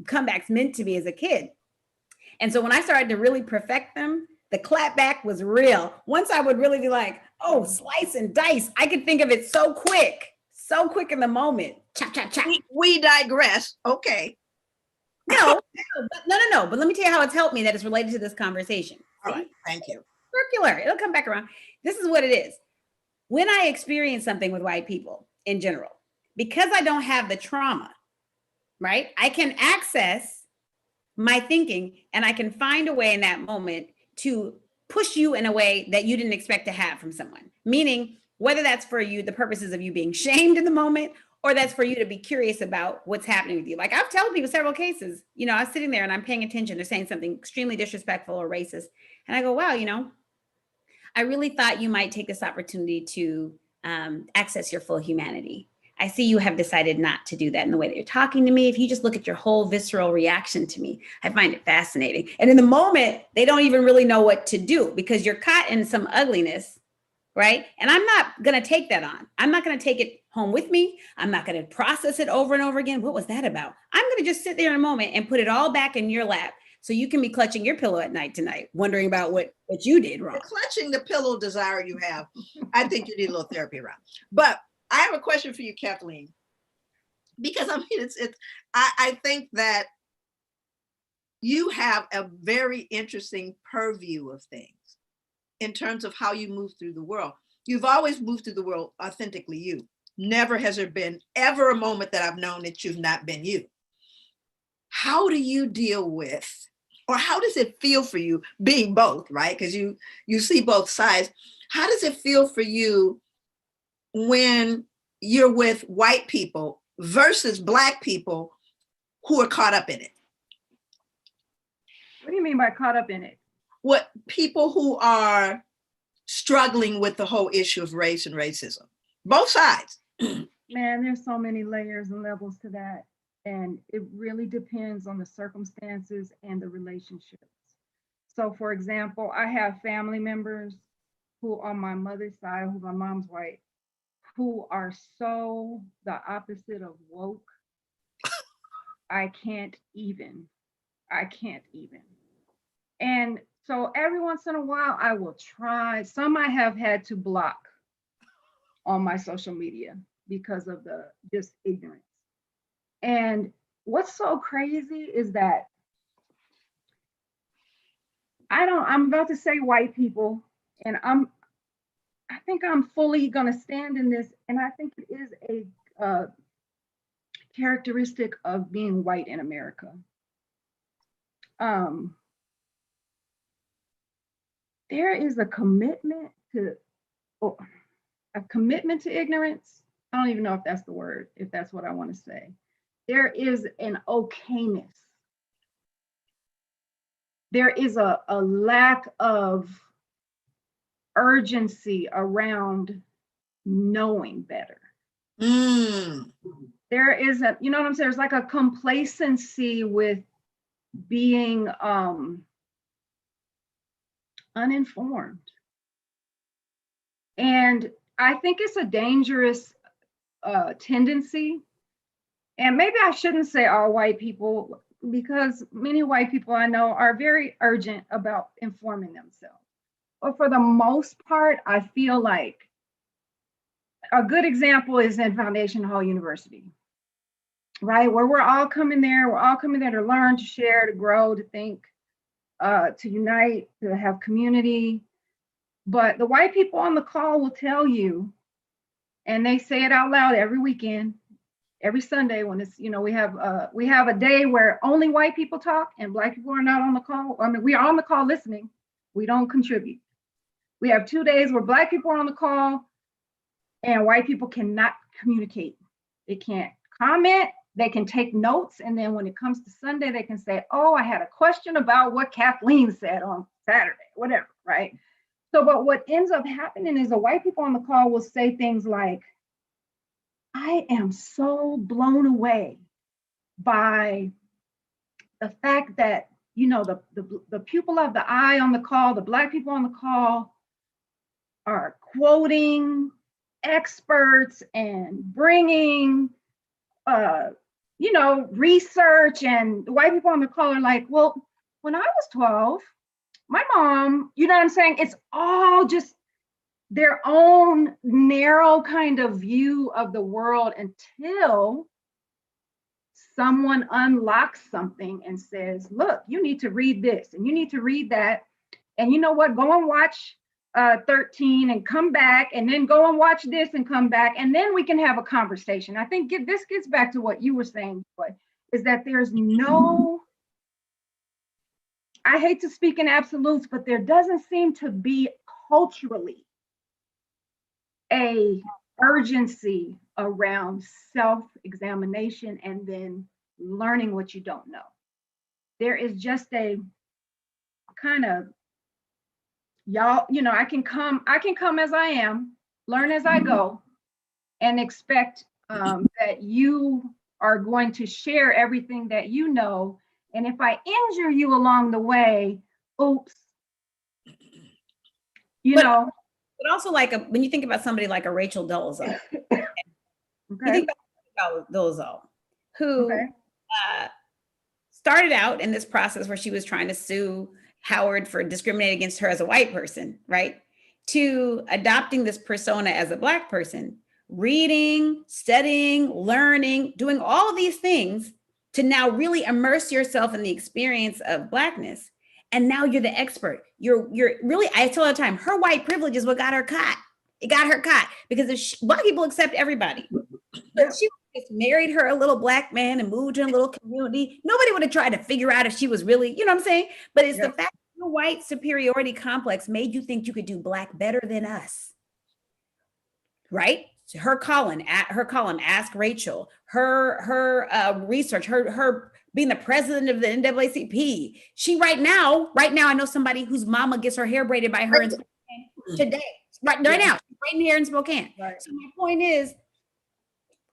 comebacks meant to me as a kid. And so when I started to really perfect them, The clapback was real. Once I would really be like, oh, slice and dice. I could think of it so quick in the moment. Chop, chop, chop. We digress. Okay. No. But let me tell you how it's helped me that it's related to this conversation. All right. Thank you. Circular. It'll come back around. This is what it is. When I experience something with white people in general, because I don't have the trauma, right? I can access my thinking and I can find a way in that moment to push you in a way that you didn't expect to have from someone. Meaning, whether that's for you, the purposes of you being shamed in the moment, or that's for you to be curious about what's happening with you. Like I've told people several cases, you know, I was sitting there and I'm paying attention. They're saying something extremely disrespectful or racist. And I go, wow, you know, I really thought you might take this opportunity to access your full humanity. I see you have decided not to do that in the way that you're talking to me. If you just look at your whole visceral reaction to me, I find it fascinating. And in the moment, they don't even really know what to do because you're caught in some ugliness, right? And I'm not going to take that on. I'm not going to take it home with me. I'm not going to process it over and over again. What was that about? I'm going to just sit there in a moment and put it all back in your lap so you can be clutching your pillow at night tonight, wondering about what you did wrong. The clutching the pillow desire you have, I think you need a little therapy around. But I have a question for you, Kathleen, because I mean, I think that you have a very interesting purview of things in terms of how you move through the world. You've always moved through the world authentically you. Never has there been ever a moment that I've known that you've not been you. How do you deal with, or how does it feel for you being both, right? Because you see both sides. How does it feel for you when you're with white people versus Black people who are caught up in it? What do you mean by caught up in it? What people who are struggling with the whole issue of race and racism, both sides. Man, there's so many layers and levels to that. And it really depends on the circumstances and the relationships. So for example, I have family members who on my mother's side, who my mom's white, who are so the opposite of woke. I can't even. And so every once in a while, I will try. Some I have had to block on my social media because of the just ignorance. And what's so crazy is that I'm about to say white people, and I think I'm fully gonna stand in this, and I think it is a characteristic of being white in America. There is a commitment to ignorance. I don't even know if that's the word, if that's what I want to say. There is an okayness. There is a lack of urgency around knowing better. There is a, you know what I'm saying? There's like a complacency with being uninformed. And I think it's a dangerous tendency. And maybe I shouldn't say all white people, because many white people I know are very urgent about informing themselves. But for the most part, I feel like a good example is in Foundation Hall University, right? Where we're all coming there to learn, to share, to grow, to think, to unite, to have community. But the white people on the call will tell you, and they say it out loud every weekend, every Sunday when it's, you know, we have a day where only white people talk and Black people are not on the call. I mean, we are on the call listening. We don't contribute. We have 2 days where Black people are on the call and white people cannot communicate. They can't comment. They can take notes. And then when it comes to Sunday, they can say, oh, I had a question about what Kathleen said on Saturday, whatever, right? So, but what ends up happening is the white people on the call will say things like, I am so blown away by the fact that, you know, the pupil of the eye on the call, the Black people on the call are quoting experts and bringing, you know, research, and the white people on the call are like, well, when I was 12, my mom, you know what I'm saying? It's all just their own narrow kind of view of the world until someone unlocks something and says, look, you need to read this and you need to read that. And you know what? Go and watch 13 and come back, and then go and watch this and come back. And then we can have a conversation. I think this gets back to what you were saying, Joy, is that there's no, I hate to speak in absolutes, but there doesn't seem to be culturally a urgency around self-examination and then learning what you don't know. There is just a kind of, y'all, you know, I can come as I am, learn as I go, and expect that you are going to share everything that you know. And if I injure you along the way, oops, you know. But also, like, when you think about somebody like a Rachel Dolezal, Okay. you think about Dolezal, who started out in this process where she was trying to sue Howard for discriminating against her as a white person, right? To adopting this persona as a Black person, reading, studying, learning, doing all of these things to now really immerse yourself in the experience of Blackness. And now you're the expert. You're really, I tell all the time, her white privilege is what got her caught. It got her caught because if Black people accept everybody. But she just married her a little Black man and moved to a little community. Nobody would have tried to figure out if she was really, you know what I'm saying? But it's the fact that your white superiority complex made you think you could do Black better than us, right? So her column, Ask Rachel, her research, her being the president of the NAACP. She right now, I know somebody whose mama gets her hair braided by her in Spokane today, right now, right here in Spokane. Right. So my point is,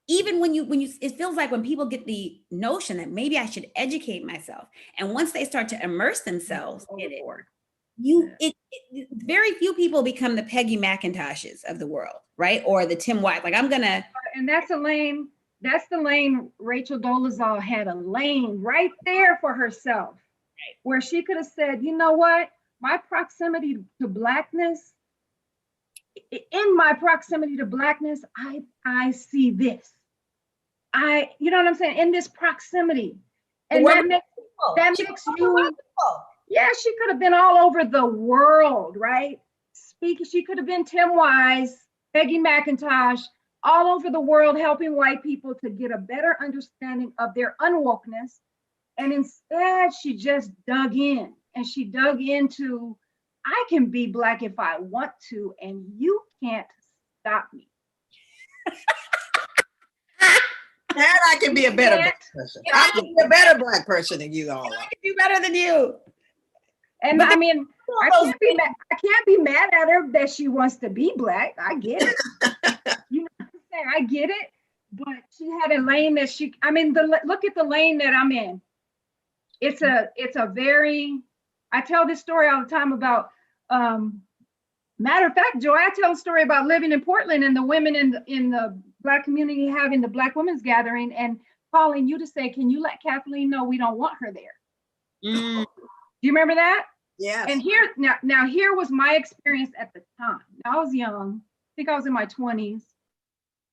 even when you, it feels like when people get the notion that maybe I should educate myself, and once they start to immerse themselves in it, very few people become the Peggy McIntoshes of the world, right? Or the Tim White. Like, I'm gonna, and that's the lane Rachel Dolezal had a lane right there for herself, right, where she could have said, you know what, my proximity to Blackness, in my proximity to Blackness, I see this. You know what I'm saying? In this proximity. And that makes you, yeah, she could have been all over the world, right? She could have been Tim Wise, Peggy McIntosh, all over the world, helping white people to get a better understanding of their unwokeness. And instead, she just dug in, and she dug into, I can be Black if I want to, and you can't stop me. And I can be a better Black person. I can be a better Black person than you all are. I can do better than you. And I mean, I can't be mad at her that she wants to be Black. I get it. You know what I'm saying? I get it. But she had a lane that look at the lane that I'm in. It's a very, I tell this story all the time about, matter of fact, Joy, I tell a story about living in Portland and the women in the Black community having the Black Women's Gathering and calling you to say, can you let Kathleen know we don't want her there? Do you remember that? Yeah. And here, now here was my experience at the time. I was young. I think I was in my 20s.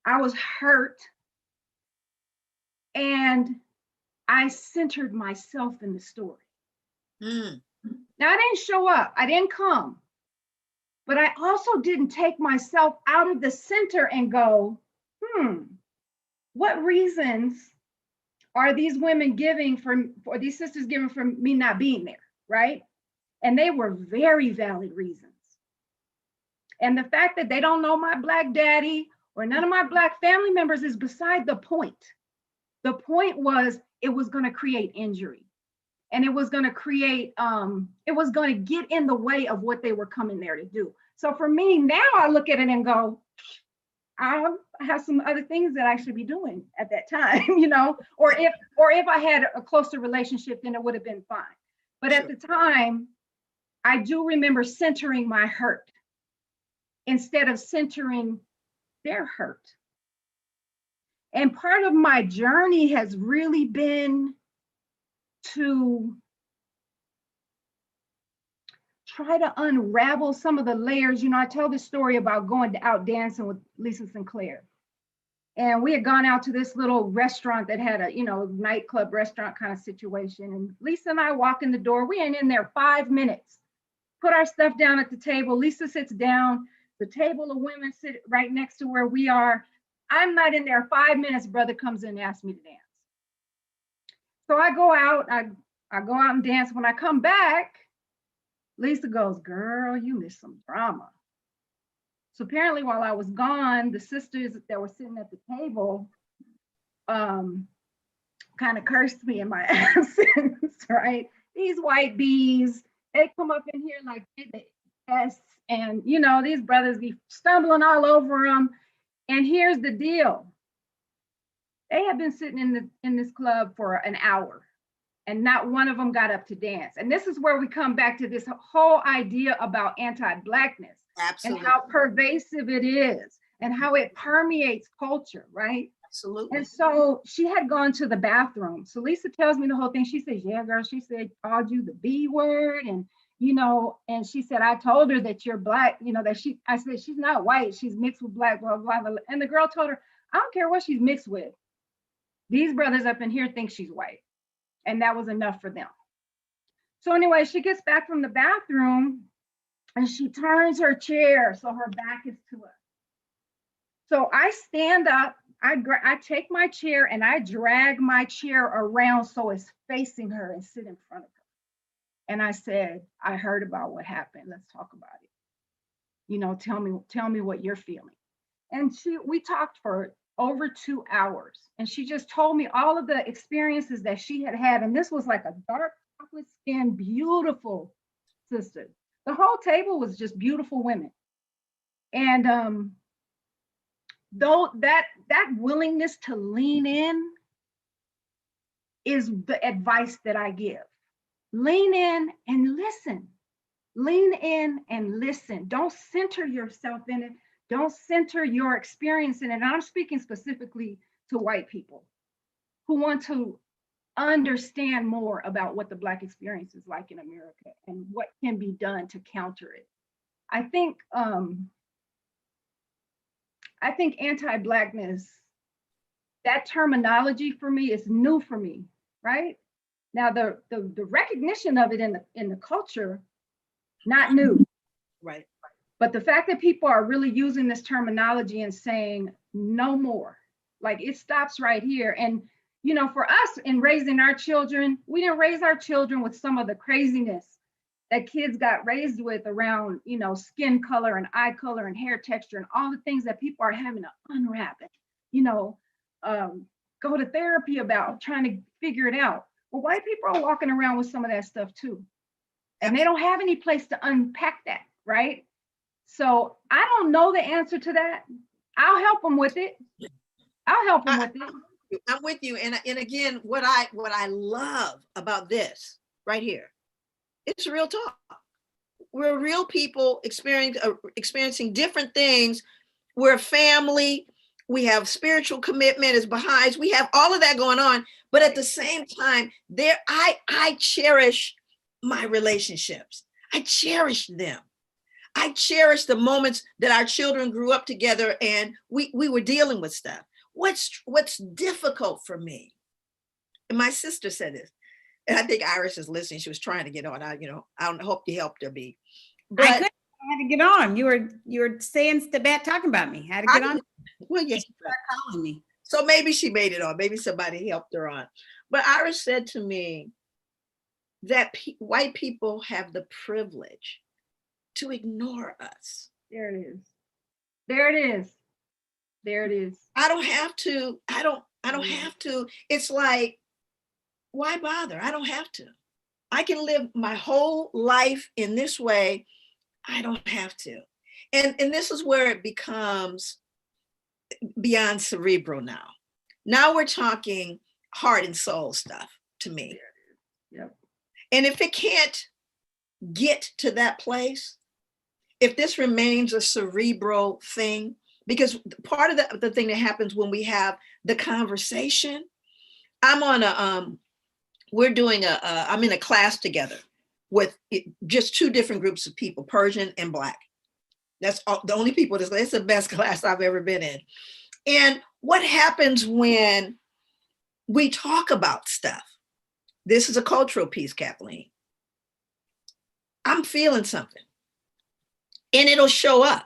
I was hurt. And I centered myself in the story. Now, I didn't show up. I didn't come. But I also didn't take myself out of the center and go, what reasons are these women giving or these sisters giving for me not being there, right? And they were very valid reasons. And the fact that they don't know my Black daddy or none of my Black family members is beside the point. The point was, it was going to create injury. And it was going to create, it was going to get in the way of what they were coming there to do. So for me, now I look at it and go, I have some other things that I should be doing at that time, you know, or if I had a closer relationship, then it would have been fine. But at the time, I do remember centering my hurt instead of centering their hurt. And part of my journey has really been to try to unravel some of the layers. You know, I tell this story about going out dancing with Lisa Sinclair. And we had gone out to this little restaurant that had a, you know, nightclub restaurant kind of situation. And Lisa and I walk in the door. We ain't in there 5 minutes. Put our stuff down at the table. Lisa sits down. The table of women sit right next to where we are. I'm not in there 5 minutes. Brother comes in and asks me to dance. So I go out. I go out and dance. When I come back, Lisa goes, "Girl, you missed some drama." So apparently while I was gone, the sisters that were sitting at the table kind of cursed me in my absence, right? These white bees, they come up in here like yes, and you know, these brothers be stumbling all over them. And here's the deal. They had been sitting in this club for an hour and not one of them got up to dance. And this is where we come back to this whole idea about anti-Blackness. Absolutely. And how pervasive it is and how it permeates culture, right? Absolutely. And so she had gone to the bathroom. So Lisa tells me the whole thing. She says, "Yeah, girl," she said, "called you the B word." And, you know, and she said, "I told her that you're Black, you know, that I said, she's not white. She's mixed with Black, blah, blah, blah." And the girl told her, "I don't care what she's mixed with. These brothers up in here think she's white." And that was enough for them. So anyway, she gets back from the bathroom and she turns her chair so her back is to us. So I stand up, I take my chair and I drag my chair around so it's facing her and sit in front of her. And I said, "I heard about what happened. Let's talk about it. You know, tell me what you're feeling." And we talked for over 2 hours. And she just told me all of the experiences that she had had. And this was like a dark chocolate skin, beautiful sister. The whole table was just beautiful women. And though that willingness to lean in is the advice that I give. Lean in and listen. Lean in and listen. Don't center yourself in it. Don't center your experience in it. And I'm speaking specifically to white people who want to understand more about what the Black experience is like in America and what can be done to counter it. I think anti-Blackness, that terminology for me is new for me, right? Now the recognition of it in the culture, not new. Right. But the fact that people are really using this terminology and saying no more, like it stops right here. And, you know, for us in raising our children, we didn't raise our children with some of the craziness that kids got raised with around, you know, skin color and eye color and hair texture and all the things that people are having to unwrap it, you know, go to therapy about trying to figure it out. Well, white people are walking around with some of that stuff too. And they don't have any place to unpack that, right? So I don't know the answer to that. I'll help them with it. I'm with you. And again, what I love about this right here, it's real talk. We're real people experiencing different things. We're a family. We have spiritual commitment as Baha'is. We have all of that going on. But at the same time, I cherish my relationships. I cherish them. I cherish the moments that our children grew up together and we were dealing with stuff. What's difficult for me, and my sister said this, and I think Iris is listening. She was trying to get on. I hope you helped her, B. But I had to get on. You were saying the bad talking about me. I had to get on. Well, yes, you started calling me. So maybe she made it on. Maybe somebody helped her on. But Iris said to me that white people have the privilege to ignore us. There it is. There it is. There it is. I don't have to. I don't have to. It's like, why bother? I don't have to. I can live my whole life in this way. I don't have to. And this is where it becomes beyond cerebral now. Now we're talking heart and soul stuff to me. Yep. And if it can't get to that place, if this remains a cerebral thing, because part of the thing that happens when we have the conversation, I'm in a class together with just two different groups of people, Persian and Black. That's all, the only people. It's the best class I've ever been in. And what happens when we talk about stuff? This is a cultural piece, Kathleen. I'm feeling something, and it'll show up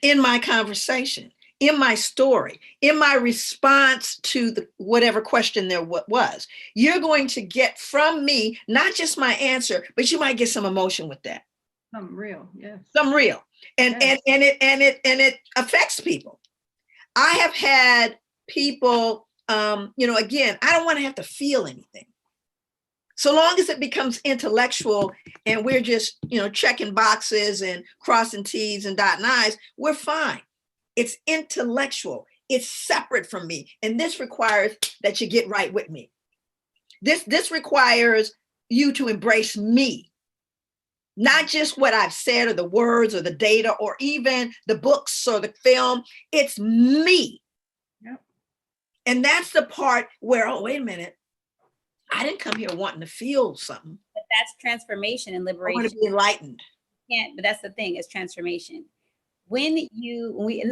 in my conversation, in my story, in my response to the whatever question there was. You're going to get from me not just my answer, but you might get some emotion with that. Something real, yes. Some real, and Yes. it affects people. I have had people, again, I don't want to have to feel anything. So long as it becomes intellectual and we're just, checking boxes and crossing T's and dotting I's, we're fine. It's intellectual. It's separate from me. And this requires that you get right with me. This requires you to embrace me, not just what I've said or the words or the data or even the books or the film. It's me. Yep. And that's the part where, oh, wait a minute. I didn't come here wanting to feel something. But that's transformation and I liberation. want to be enlightened. But that's the thing, is transformation. And this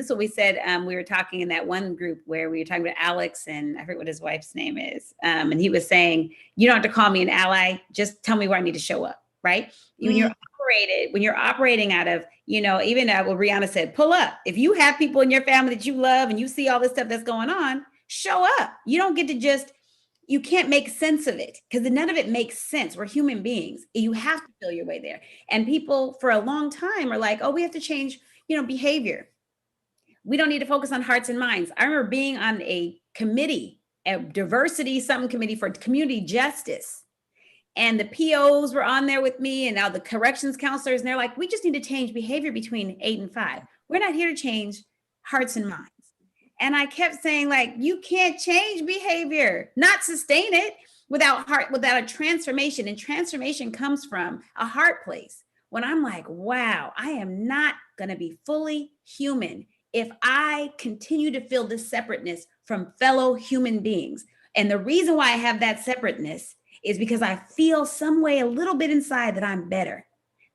is what we said, we were talking in that one group where we were talking about Alex, and I forget what his wife's name is. And he was saying, you don't have to call me an ally, just tell me where I need to show up, right? When you're operating out of, even what Rihanna said, pull up. If you have people in your family that you love and you see all this stuff that's going on, show up. You don't get to you can't make sense of it, because none of it makes sense. We're human beings. You have to feel your way there. And people for a long time are like, oh, we have to change, behavior. We don't need to focus on hearts and minds. I remember being on a committee, a diversity committee for community justice. And the POs were on there with me, and now the corrections counselors, and they're like, we just need to change behavior between 8 and 5. We're not here to change hearts and minds. And I kept saying, like, you can't change behavior, not sustain it without a transformation. And transformation comes from a heart place. When I'm like, wow, I am not going to be fully human if I continue to feel this separateness from fellow human beings. And the reason why I have that separateness is because I feel some way a little bit inside that I'm better,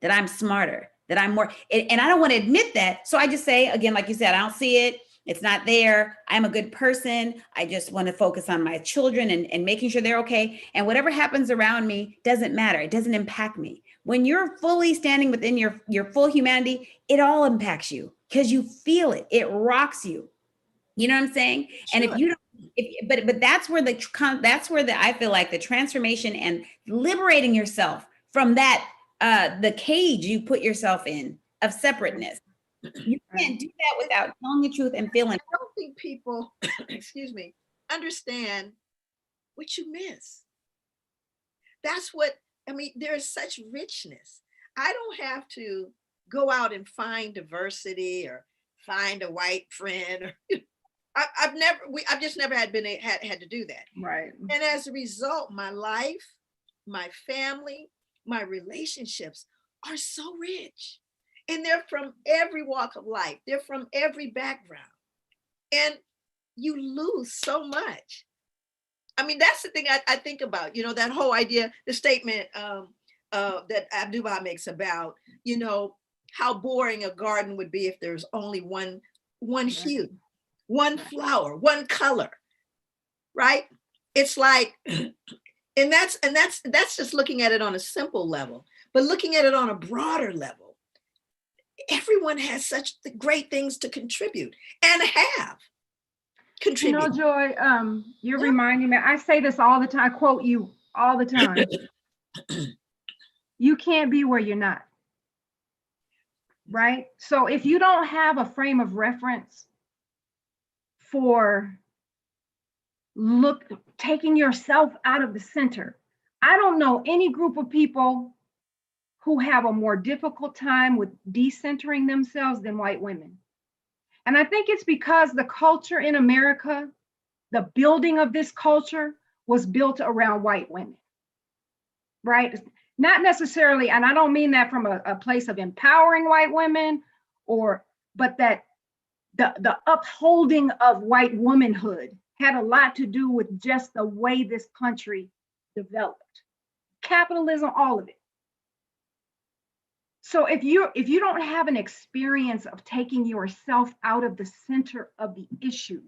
that I'm smarter, that I'm more, and I don't want to admit that. So I just say, again, like you said, I don't see it. It's not there. I'm a good person. I just want to focus on my children and making sure they're okay. And whatever happens around me doesn't matter. It doesn't impact me. When you're fully standing within your full humanity, it all impacts you because you feel it. It rocks you. You know what I'm saying? Sure. And if you don't, but that's where I feel like the transformation and liberating yourself from that, the cage you put yourself in of separateness. You can't do that without telling the truth and feeling. I don't think people, understand what you miss. That's what, there's such richness. I don't have to go out and find diversity or find a white friend. I've just never had to do that. Right. And as a result, my life, my family, my relationships are so rich. And they're from every walk of life. They're from every background. And you lose so much. That's the thing I think about, that whole idea, the statement that Abdu'l-Baha makes about, how boring a garden would be if there's only one hue, one flower, one color, right? It's like, and that's just looking at it on a simple level, but looking at it on a broader level. Everyone has such great things to contribute and have contributed. Joy, you're reminding me, I say this all the time, I quote you all the time. You can't be where you're not, right? So if you don't have a frame of reference for taking yourself out of the center, I don't know any group of people who have a more difficult time with decentering themselves than white women. And I think it's because the culture in America, the building of this culture was built around white women, right? Not necessarily, and I don't mean that from a place of empowering white women, but that the upholding of white womanhood had a lot to do with just the way this country developed. Capitalism, all of it. So if you don't have an experience of taking yourself out of the center of the issue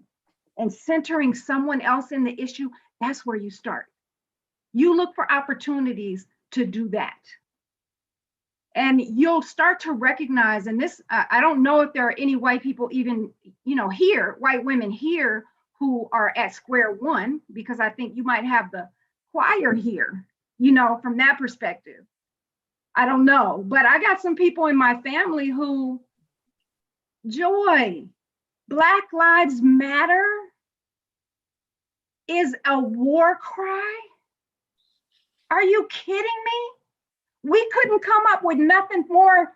and centering someone else in the issue, that's where you start. You look for opportunities to do that. And you'll start to recognize, and this, I don't know if there are any white people even, here, white women here who are at square one, because I think you might have the choir here, from that perspective. I don't know, but I got some people in my family who, Joy, Black Lives Matter is a war cry? Are you kidding me? We couldn't come up with nothing more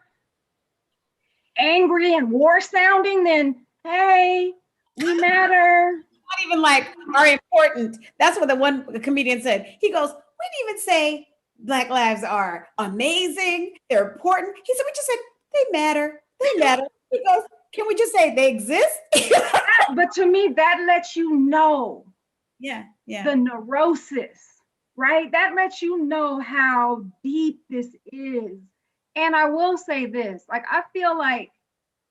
angry and war sounding than, hey, we matter. Not even like are important. That's what the comedian said. He goes, we didn't even say Black lives are amazing. They're important. He said, we just said they matter. They matter. He goes, can we just say they exist? But to me, that lets you know the neurosis, right? That lets you know how deep this is. And I will say this, like, I feel like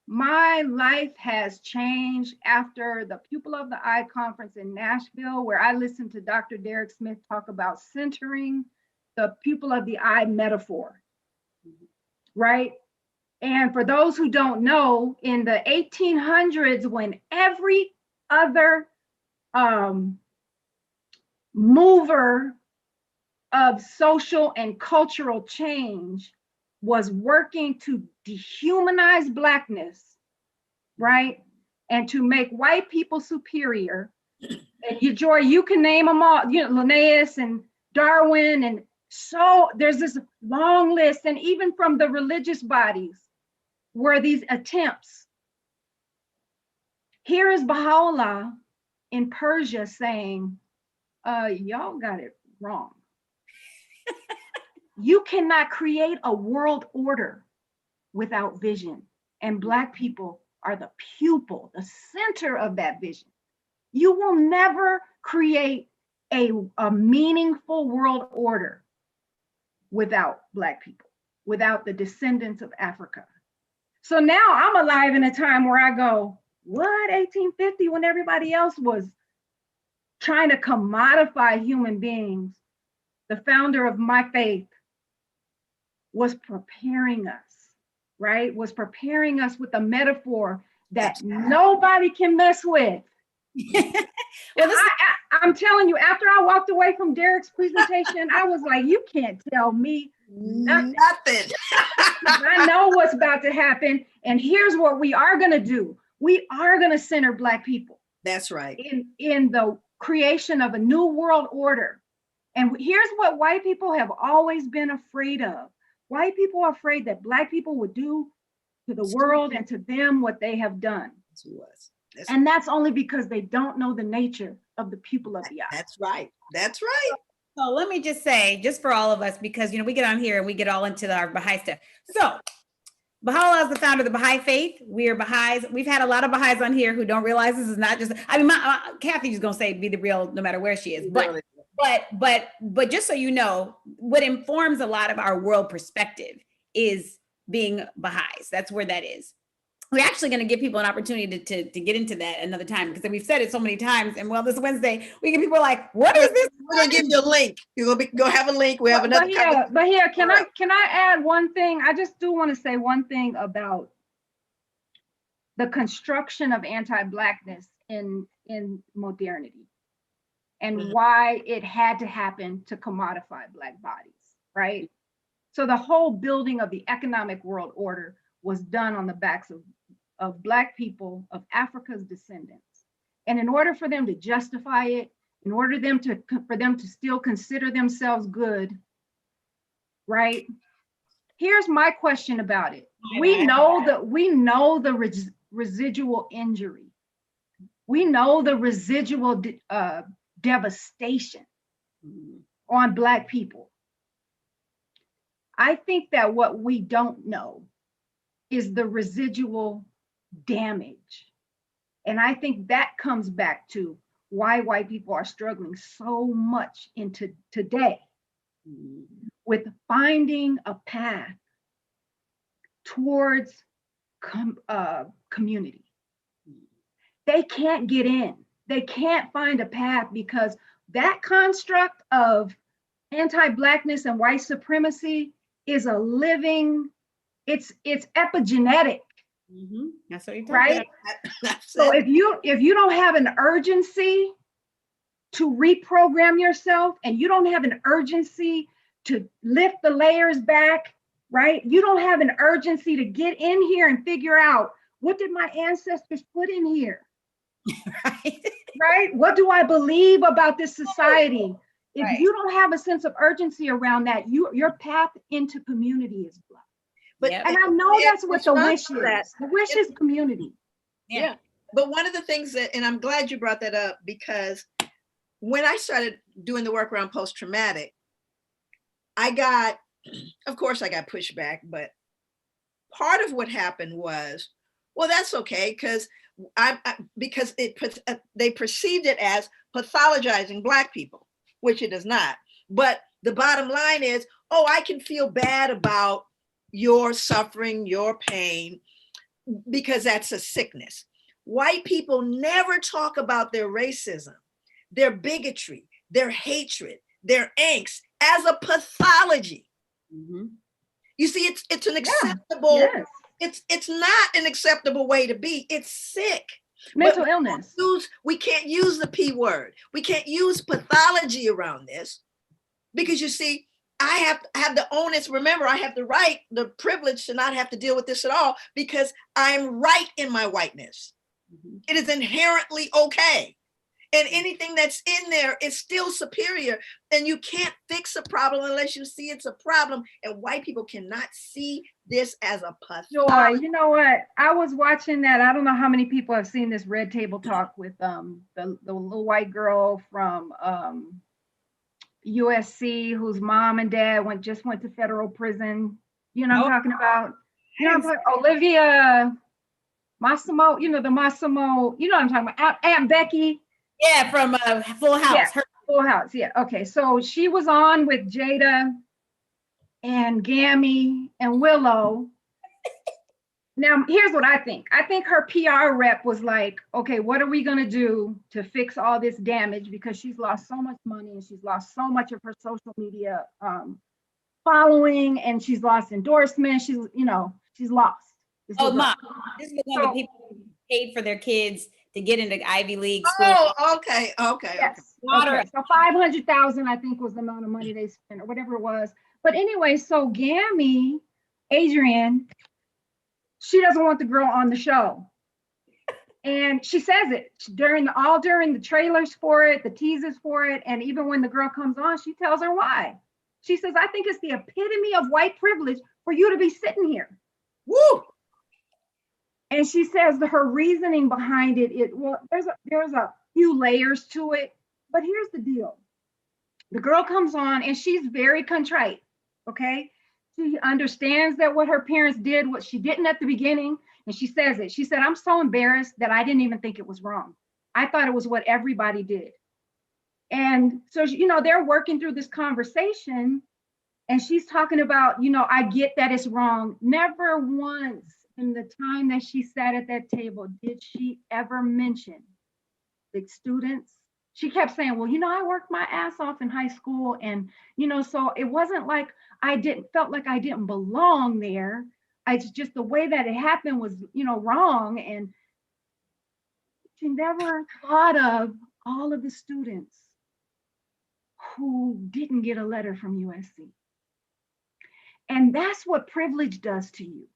my life has changed after the Pupil of the Eye conference in Nashville, where I listened to Dr. Derek Smith talk about centering the pupil of the eye metaphor, right? And for those who don't know, in the 1800s, when every other mover of social and cultural change was working to dehumanize Blackness, right? And to make white people superior. And Joy, you can name them all, Linnaeus and Darwin. And so there's this long list, and even from the religious bodies were these attempts. Here is Baha'u'llah in Persia saying, y'all got it wrong. You cannot create a world order without vision. And Black people are the pupil, the center of that vision. You will never create a meaningful world order without Black people, without the descendants of Africa. So now I'm alive in a time where I go, what, 1850, when everybody else was trying to commodify human beings, the founder of my faith was preparing us, right? Was preparing us with a metaphor that nobody can mess with. Well, I'm telling you, after I walked away from Derek's presentation, I was like, you can't tell me nothing. I know what's about to happen. And here's what we are going to do. We are going to center Black people. That's right. In the creation of a new world order. And here's what white people have always been afraid of. White people are afraid that Black people would do to the world and to them what they have done. And that's only because they don't know the nature of the pupil of the eye. That's right. That's right. So let me just say, just for all of us, because we get on here and we get all into our Baha'i stuff. So Baha'u'llah is the founder of the Baha'i faith. We are Baha'is. We've had a lot of Baha'is on here who don't realize this is not just, Kathy's going to say be the real no matter where she is. But just so you know, what informs a lot of our world perspective is being Baha'is. That's where that is. We're actually going to give people an opportunity to get into that another time, because we've said it so many times. And well, this Wednesday, we get people like, what is this? We're going to give you a link. You're going to go have a link. We have another. But here, can I add one thing? I just do want to say one thing about the construction of anti-Blackness in modernity and why it had to happen to commodify Black bodies, right? So the whole building of the economic world order was done on the backs of Black people, of Africa's descendants. And in order for them to justify it, in order for them to still consider themselves good, right? Here's my question about it. We know the residual injury. We know the residual devastation on Black people. I think that what we don't know is the residual damage. And I think that comes back to why white people are struggling so much into today with finding a path towards community. They can't get in. They can't find a path because that construct of anti-Blackness and white supremacy is a living, it's epigenetic. That's what you're talking right? about. So if you don't have an urgency to reprogram yourself, and you don't have an urgency to lift the layers back, right? You don't have an urgency to get in here and figure out, what did my ancestors put in here? Right? What do I believe about this society? If you don't have a sense of urgency around that, your path into community is blocked. But And I know that's what the wish is. The wish is community. Yeah. But one of the things that, and I'm glad you brought that up, because when I started doing the work around post-traumatic, of course I got pushback, but part of what happened was, well, that's okay, because they perceived it as pathologizing Black people, which it is not. But the bottom line is, oh, I can feel bad about your suffering, your pain, because that's a sickness. White people never talk about their racism, their bigotry, their hatred, their angst as a pathology. You see, it's an acceptable, it's not an acceptable way to be. It's sick. Mental illness. We can't use the P word. We can't use pathology around this, because you see, I have the onus. Remember, I have the right, the privilege to not have to deal with this at all, because I'm right in my whiteness. It is inherently okay. And anything that's in there is still superior. And you can't fix a problem unless you see it's a problem. And white people cannot see this as a pathology. Joy, you know what? I was watching that. I don't know how many people have seen this Red Table Talk with the little white girl from USC, whose mom and dad just went to federal prison. You know what I'm talking about? You know what I'm talking about? Olivia Massimo, the Massimo, you know what I'm talking about? Aunt Becky. Yeah, from Full House. Yeah, Full House, yeah. Okay, so she was on with Jada and Gammy and Willow. Now, here's what I think. I think her PR rep was like, okay, what are we gonna do to fix all this damage? Because she's lost so much money and she's lost so much of her social media following, and she's lost endorsements. She's lost. Mom, this is one of the people who paid for their kids to get into Ivy League school. Oh, okay. Yes. Okay. So 500,000, I think, was the amount of money they spent, or whatever it was. But anyway, so Gammy, Adrienne, she doesn't want the girl on the show. And she says it during the trailers for it, the teasers for it, and even when the girl comes on, she tells her why. She says, I think it's the epitome of white privilege for you to be sitting here. Woo! And she says that her reasoning behind it, there's a few layers to it, but here's the deal. The girl comes on and she's very contrite, okay? She understands that what her parents did, what she didn't at the beginning, and she says it. She said, I'm so embarrassed that I didn't even think it was wrong. I thought it was what everybody did. And so, they're working through this conversation, and she's talking about, I get that it's wrong. Never once in the time that she sat at that table did she ever mention the students. She kept saying, well, I worked my ass off in high school, and so it wasn't like felt like I didn't belong there. It's just the way that it happened was wrong. And she never thought of all of the students who didn't get a letter from USC. And that's what privilege does to you.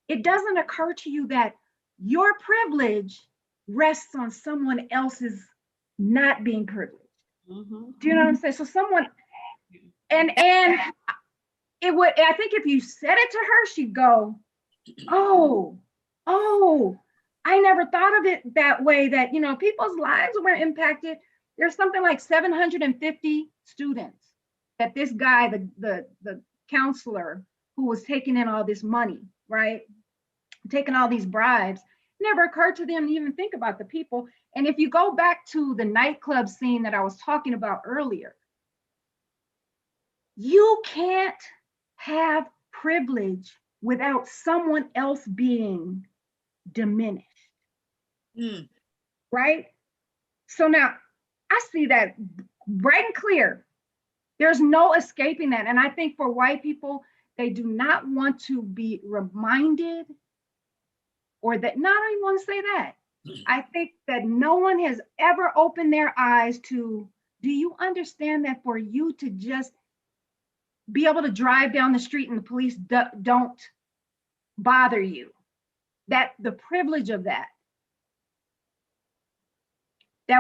It doesn't occur to you that your privilege rests on someone else's not being privileged. Do you know what I'm saying? So someone, and it would, I think if you said it to her, she'd go, oh, I never thought of it that way, that, people's lives were impacted. There's something like 750 students that this guy, the counselor who was taking in all this money, right? Taking all these bribes, never occurred to them to even think about the people. And if you go back to the nightclub scene that I was talking about earlier, you can't have privilege without someone else being diminished. Mm. Right? So now I see that bright and clear. There's no escaping that. And I think for white people, they do not want to be reminded, or that, not even want to say that. I think that no one has ever opened their eyes to, do you understand that for you to just be able to drive down the street and the police don't bother you, that the privilege of that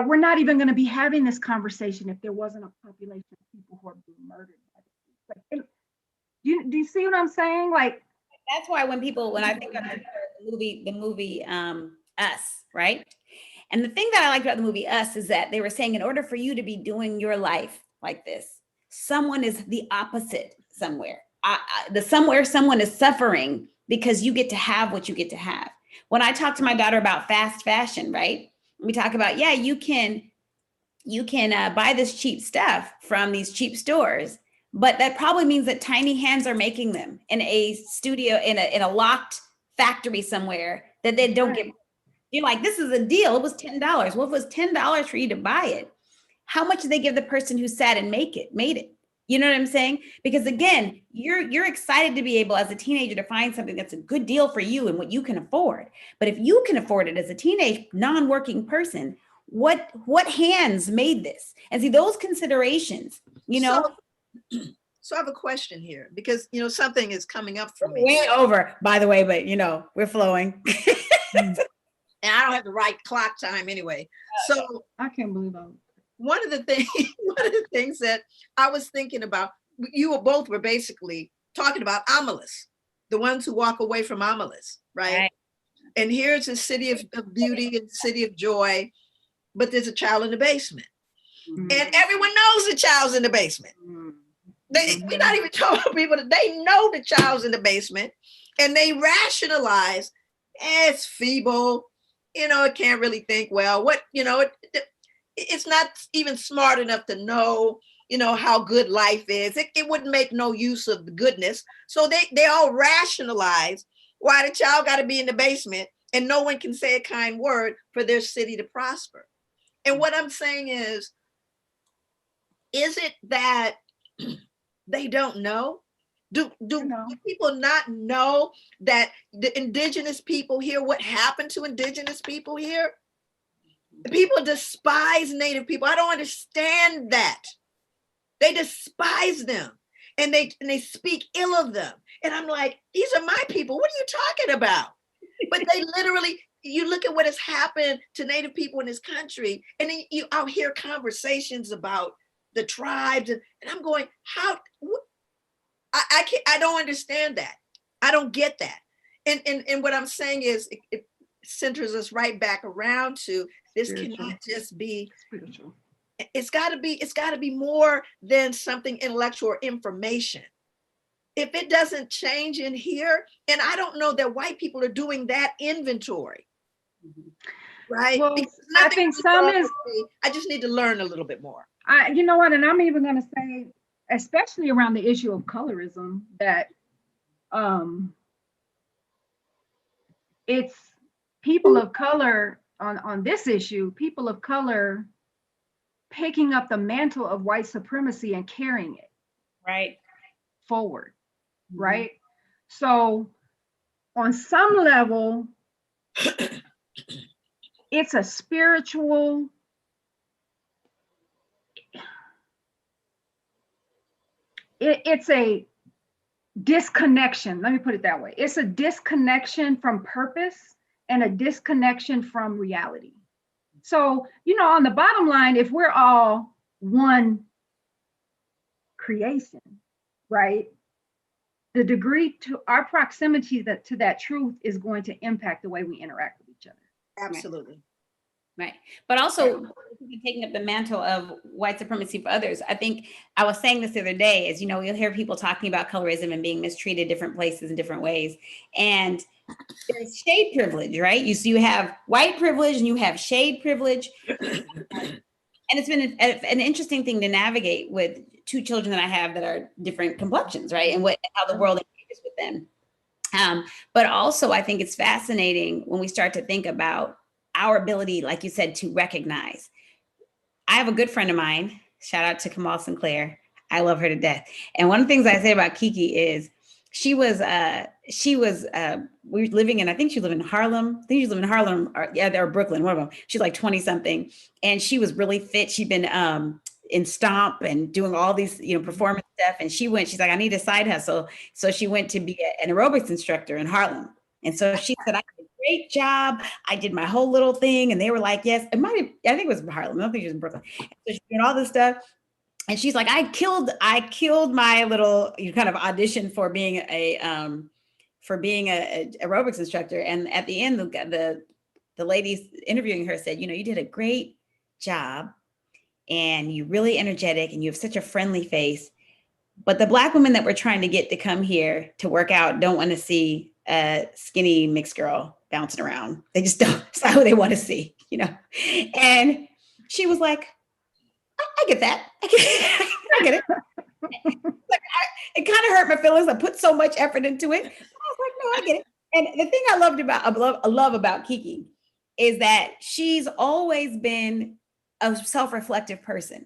we're not even going to be having this conversation if there wasn't a population of people who are being murdered. Like, do you see what I'm saying? Like, that's why when I think of the movie Us, right? And the thing that I liked about the movie Us is that they were saying, in order for you to be doing your life like this, someone is the opposite somewhere. Someone is suffering because you get to have what you get to have. When I talk to my daughter about fast fashion, right? We talk about, yeah, you can buy this cheap stuff from these cheap stores, but that probably means that tiny hands are making them in a studio, in a locked factory somewhere that they don't get. You're like, this is a deal. It was $10. Well, if it was $10 for you to buy it, how much did they give the person who sat and made it? You know what I'm saying? Because again, you're excited to be able as a teenager to find something that's a good deal for you and what you can afford. But if you can afford it as a teenage non-working person, what hands made this? And see those considerations, you know. So I have a question here, because something is coming up for me. Way over, by the way, but we're flowing. And I don't have the right clock time anyway. So I can't believe that. One of the things that I was thinking about, you both were basically talking about Amalus, the ones who walk away from Amalus, right? And here's a city of beauty and city of joy, but there's a child in the basement. And everyone knows the child's in the basement. We're not even talking people that they know the child's in the basement, and they rationalize, it's feeble, it can't really think well. It's not even smart enough to know, how good life is. It wouldn't make no use of the goodness. So they all rationalize why the child got to be in the basement and no one can say a kind word for their city to prosper. And what I'm saying is it that they don't know? Do people not know that the indigenous people here, what happened to indigenous people here? People despise Native people. I don't understand that. They despise them and they speak ill of them. And I'm like, these are my people. What are you talking about? But they literally, you look at what has happened to Native people in this country, and then I'll hear conversations about the tribes, and I'm going, I don't understand that. I don't get that. And what I'm saying is it centers us right back around to this cannot just be spiritual. It's got to be more than something intellectual or information. If it doesn't change in here, and I don't know that white people are doing that inventory, right? Well, I think I just need to learn a little bit more. You know what, and I'm even going to say, especially around the issue of colorism, that it's people of color on this issue, people of color picking up the mantle of white supremacy and carrying it forward, right? So on some level, it's a spiritual, it's a disconnection. Let me put it that way. It's a disconnection from purpose and a disconnection from reality. So, on the bottom line, if we're all one creation, right? The degree to our proximity to that truth is going to impact the way we interact with each other. Absolutely. Right. But also taking up the mantle of white supremacy for others. I think I was saying this the other day is, you'll hear people talking about colorism and being mistreated different places in different ways. And there's shade privilege, right? You have white privilege and you have shade privilege. And it's been an interesting thing to navigate with two children that I have that are different complexions, right? And how the world engages with them. But also, I think it's fascinating when we start to think about our ability, like you said, to recognize. I have a good friend of mine. Shout out to Kamal Sinclair. I love her to death. And one of the things I say about Kiki is we were living in, I think she lived in Harlem. I think she lived in Harlem, or Brooklyn, one of them. She's like 20 something. And she was really fit. She'd been in Stomp and doing all these, performance stuff. And she's like, I need a side hustle. So she went to be an aerobics instructor in Harlem. And so she said, I did a great job. I did my whole little thing. And they were like, yes, I think it was in Harlem. I don't think she was in Brooklyn. So she's doing all this stuff. And she's like, I killed my little kind of audition for being a aerobics instructor. And at the end, the ladies interviewing her said, you did a great job and you're really energetic and you have such a friendly face. But the Black women that we're trying to get to come here to work out don't want to see a skinny mixed girl bouncing around. They just don't. It's not who they want to see, And she was like, I get that. I get it. It kind of hurt my feelings. I put so much effort into it. I was like, no, I get it. And the thing I love about Kiki is that she's always been a self-reflective person.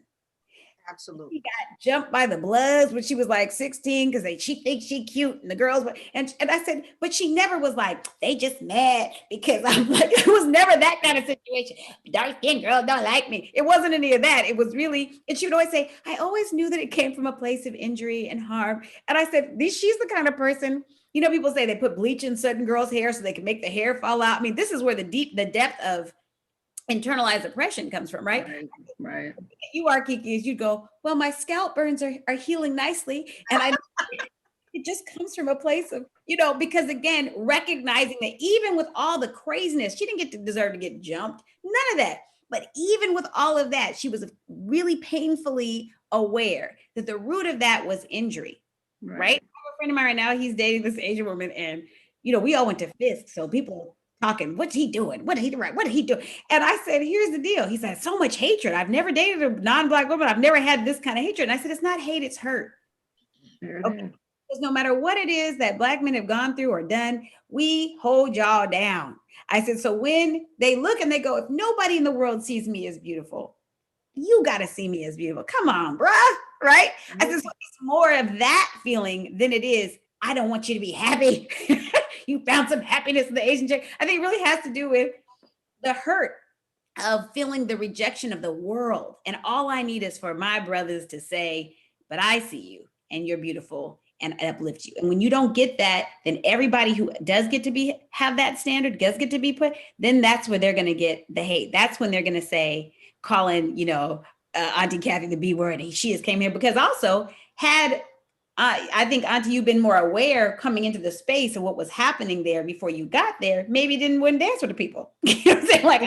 Absolutely. She got jumped by the Bloods when she was like 16 because she thinks she cute and the girls were, and I said, but she never was like, they just mad because I'm like, it was never that kind of situation. Dark skinned girls don't like me. It wasn't any of that. It was really, and she would always say, I always knew that it came from a place of injury and harm. And I said, she's the kind of person, people say they put bleach in certain girls' hair so they can make the hair fall out. I mean, this is where the depth of internalized oppression comes from, right? Right. You are, Kiki, is you go, well, my scalp burns are healing nicely. And it just comes from a place of, because again, recognizing that even with all the craziness, she didn't deserve to get jumped, none of that. But even with all of that, she was really painfully aware that the root of that was injury, right? I have a friend of mine right now, he's dating this Asian woman and, we all went to Fisk. So people talking, what's he doing? What did he do right? What did he do? And I said, here's the deal. He said, so much hatred. I've never dated a non-Black woman. I've never had this kind of hatred. And I said, it's not hate, it's hurt. There it is. Because no matter what it is that Black men have gone through or done, we hold y'all down. I said, so when they look and they go, if nobody in the world sees me as beautiful, you got to see me as beautiful. Come on, bruh. Right? I said, so it's more of that feeling than it is, I don't want you to be happy. You found some happiness in the Asian chick. I think it really has to do with the hurt of feeling the rejection of the world. And all I need is for my brothers to say, but I see you and you're beautiful and uplift you. And when you don't get that, then everybody who does get to have that standard, does get to be put, then that's where they're going to get the hate. That's when they're going to say, calling, Auntie Kathy the B word. She just came here because also had I think, Auntie, you've been more aware coming into the space of what was happening there before you got there. Maybe wouldn't dance with the people. You know what I'm saying? Like,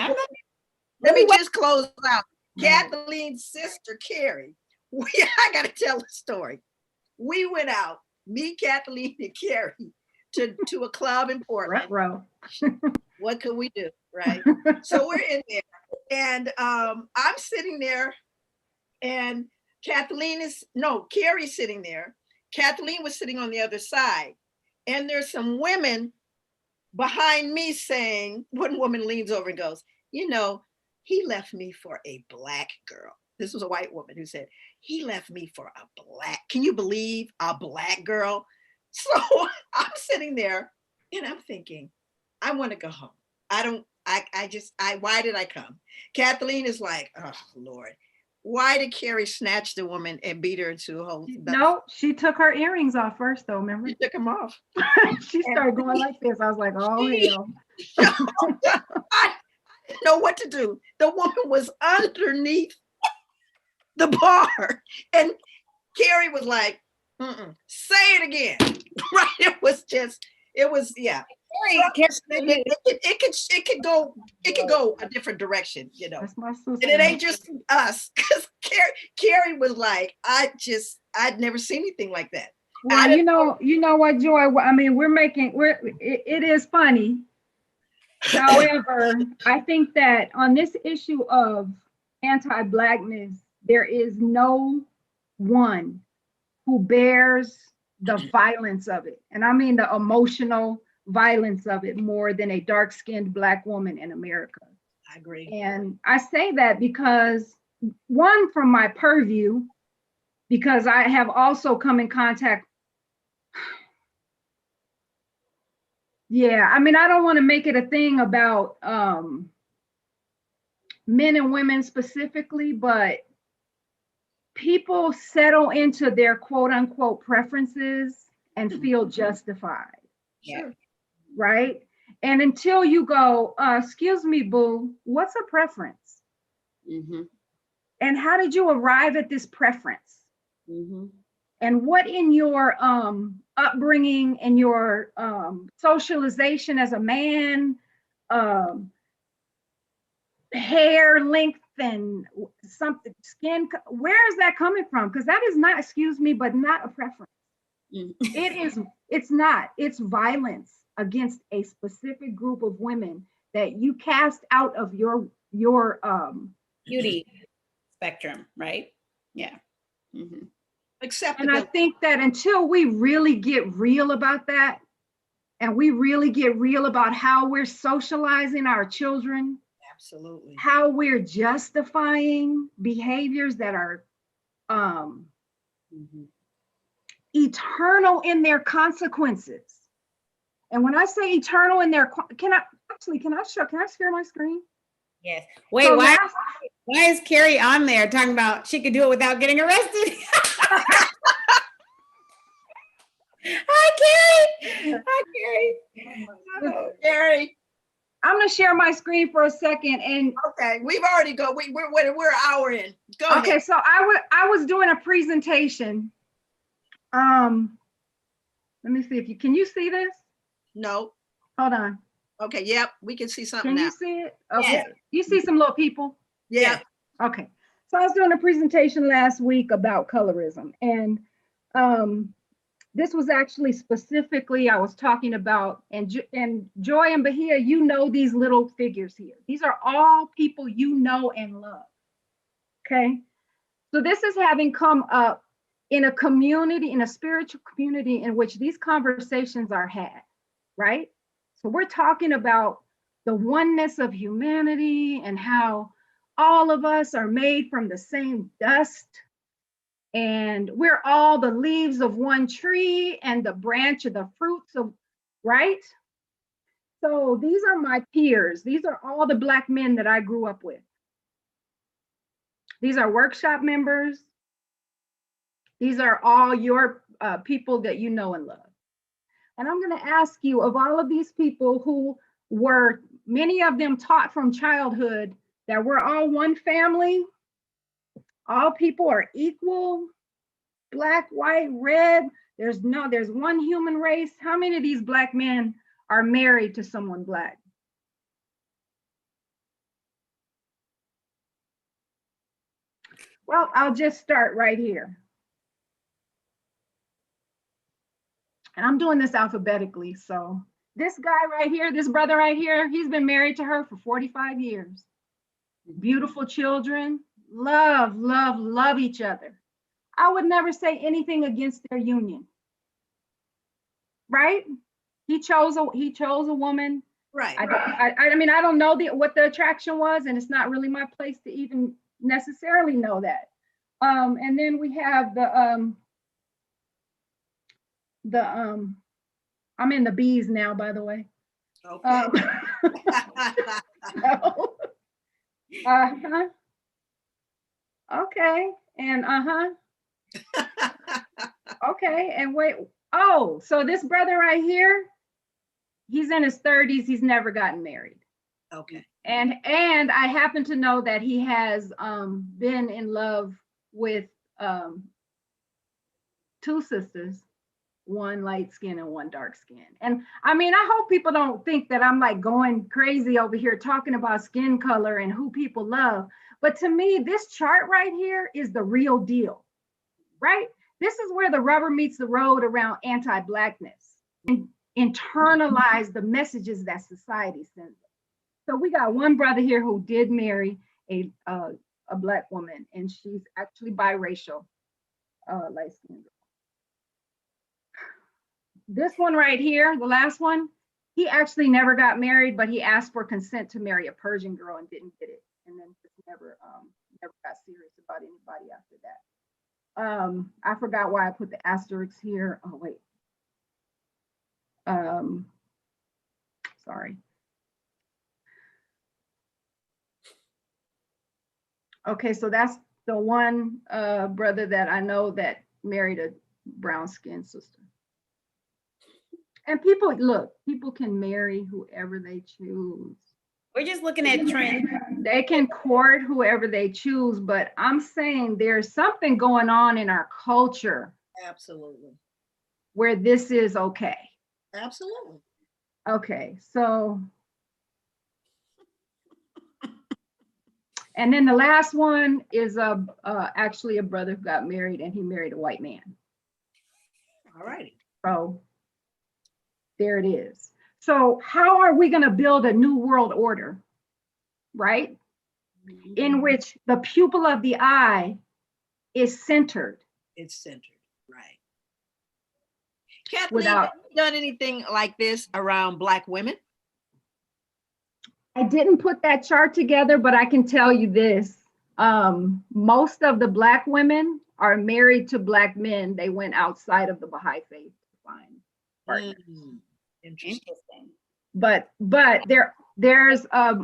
let me just close out. Kathleen's sister, Carrie, I got to tell the story. We went out, me, Kathleen, and Carrie, to a club in Portland. What could we do, right? So we're in there, and I'm sitting there, and Carrie's sitting there. Kathleen was sitting on the other side, and there's some women behind me saying, one woman leans over and goes, he left me for a Black girl. This was a white woman who said, he left me for a Black, can you believe, a Black girl? So I'm sitting there and I'm thinking, I want to go home. Why did I come? Kathleen is like, oh Lord. Why did Carrie snatch the woman and beat her into a whole? No, she took her earrings off first, though. Remember? She took them off. She started going like this. I was like, oh, hell. I didn't know what to do. The woman was underneath the bar. And Carrie was like, say it again. Right? It was, yeah. It could go a different direction, That's my sister. and it ain't just us, because Carrie was like, I'd never seen anything like that. Well, you know what, Joy? I mean, it is funny. However, I think that on this issue of anti-Blackness, there is no one who bears the violence of it. And I mean the emotional violence of it more than a dark-skinned Black woman in America. I agree. And I say that because, one, from my purview, because I have also come in contact. Yeah, I mean, I don't want to make it a thing about men and women specifically, but people settle into their quote unquote preferences and feel justified. Yeah. Right? And until you go, excuse me, boo, what's a preference? Mm-hmm. And how did you arrive at this preference? Mm-hmm. And what in your upbringing and your socialization as a man, hair length and something, skin, where is that coming from? Because that is not, excuse me, but not a preference. Mm-hmm. It's not. It's violence against a specific group of women that you cast out of your Beauty spectrum, right? Yeah. Mm-hmm. and Acceptable. I think that until we really get real about that, and we really get real about how we're socializing our children, Absolutely. how we're justifying behaviors that are Mm-hmm. eternal in their consequences. And when I say eternal in their, can I share my screen? Yes. Wait, So why is Carrie on there talking about she could do it without getting arrested? Hi, Carrie. Hi, Carrie. Oh. Gary. I'm gonna share my screen for a second. And Okay, we've already go. We're an hour in. Go okay, ahead. so I was doing a presentation. Let me see if can you see this? No. Hold on. Okay. Yep. We can see something Can now. you see it? Okay. Yes. You see some little people? Yeah. Okay. So I was doing a presentation last week about colorism, and this was actually specifically I was talking about, and Joy and Bahia, you know these little figures here. These are all people you know and love. Okay. So this is having come up in a community, in a spiritual community in which these conversations are had, right? So we're talking about the oneness of humanity and how all of us are made from the same dust, and we're all the leaves of one tree and the branch of the fruits of, right? So these are my peers. These are all the Black men that I grew up with. These are workshop members. These are all your people that you know and love. And I'm going to ask you, of all of these people who were, many of them taught from childhood that we're all one family, all people are equal, Black, white, red, there's one human race. How many of these Black men are married to someone Black? Well, I'll just start right here. And I'm doing this alphabetically. So this guy right here, this brother right here, he's been married to her for 45 years. Beautiful children, love, love, love each other. I would never say anything against their union. Right? He chose a woman. Right. I mean, I don't know what the attraction was, and it's not really my place to even necessarily know that. And then we have I'm in the B's now, by the way. Okay. So, okay, and okay, and wait. Oh, so this brother right here, he's in his 30s. He's never gotten married. Okay. And I happen to know that he has been in love with two sisters, one light skin and one dark skin. And I mean, I hope people don't think that I'm like going crazy over here talking about skin color and who people love. But to me, this chart right here is the real deal, right? This is where the rubber meets the road around anti-Blackness and internalize the messages that society sends us. So we got one brother here who did marry a Black woman, and she's actually biracial, light skinned. this one right here, the last one, he actually never got married, but he asked for consent to marry a Persian girl and didn't get it. And then just never got serious about anybody after that. I forgot why I put the asterisks here. Oh, wait. Sorry. Okay, so that's the one brother that I know that married a brown-skinned sister. And people, look, people can marry whoever they choose. We're just looking at trends. They can court whoever they choose, but I'm saying there's something going on in our culture Absolutely. where this is okay. Absolutely. Okay, so. And then the last one is actually a brother who got married and he married a white man. All righty. So there it is. So how are we going to build a new world order, right? In which the pupil of the eye is centered. It's centered, right. Kathleen, Without- have you done anything like this around Black women? I didn't put that chart together, but I can tell you this. Most of the Black women are married to Black men. They went outside of the Baha'i faith to find partners. Interesting. But there's oh,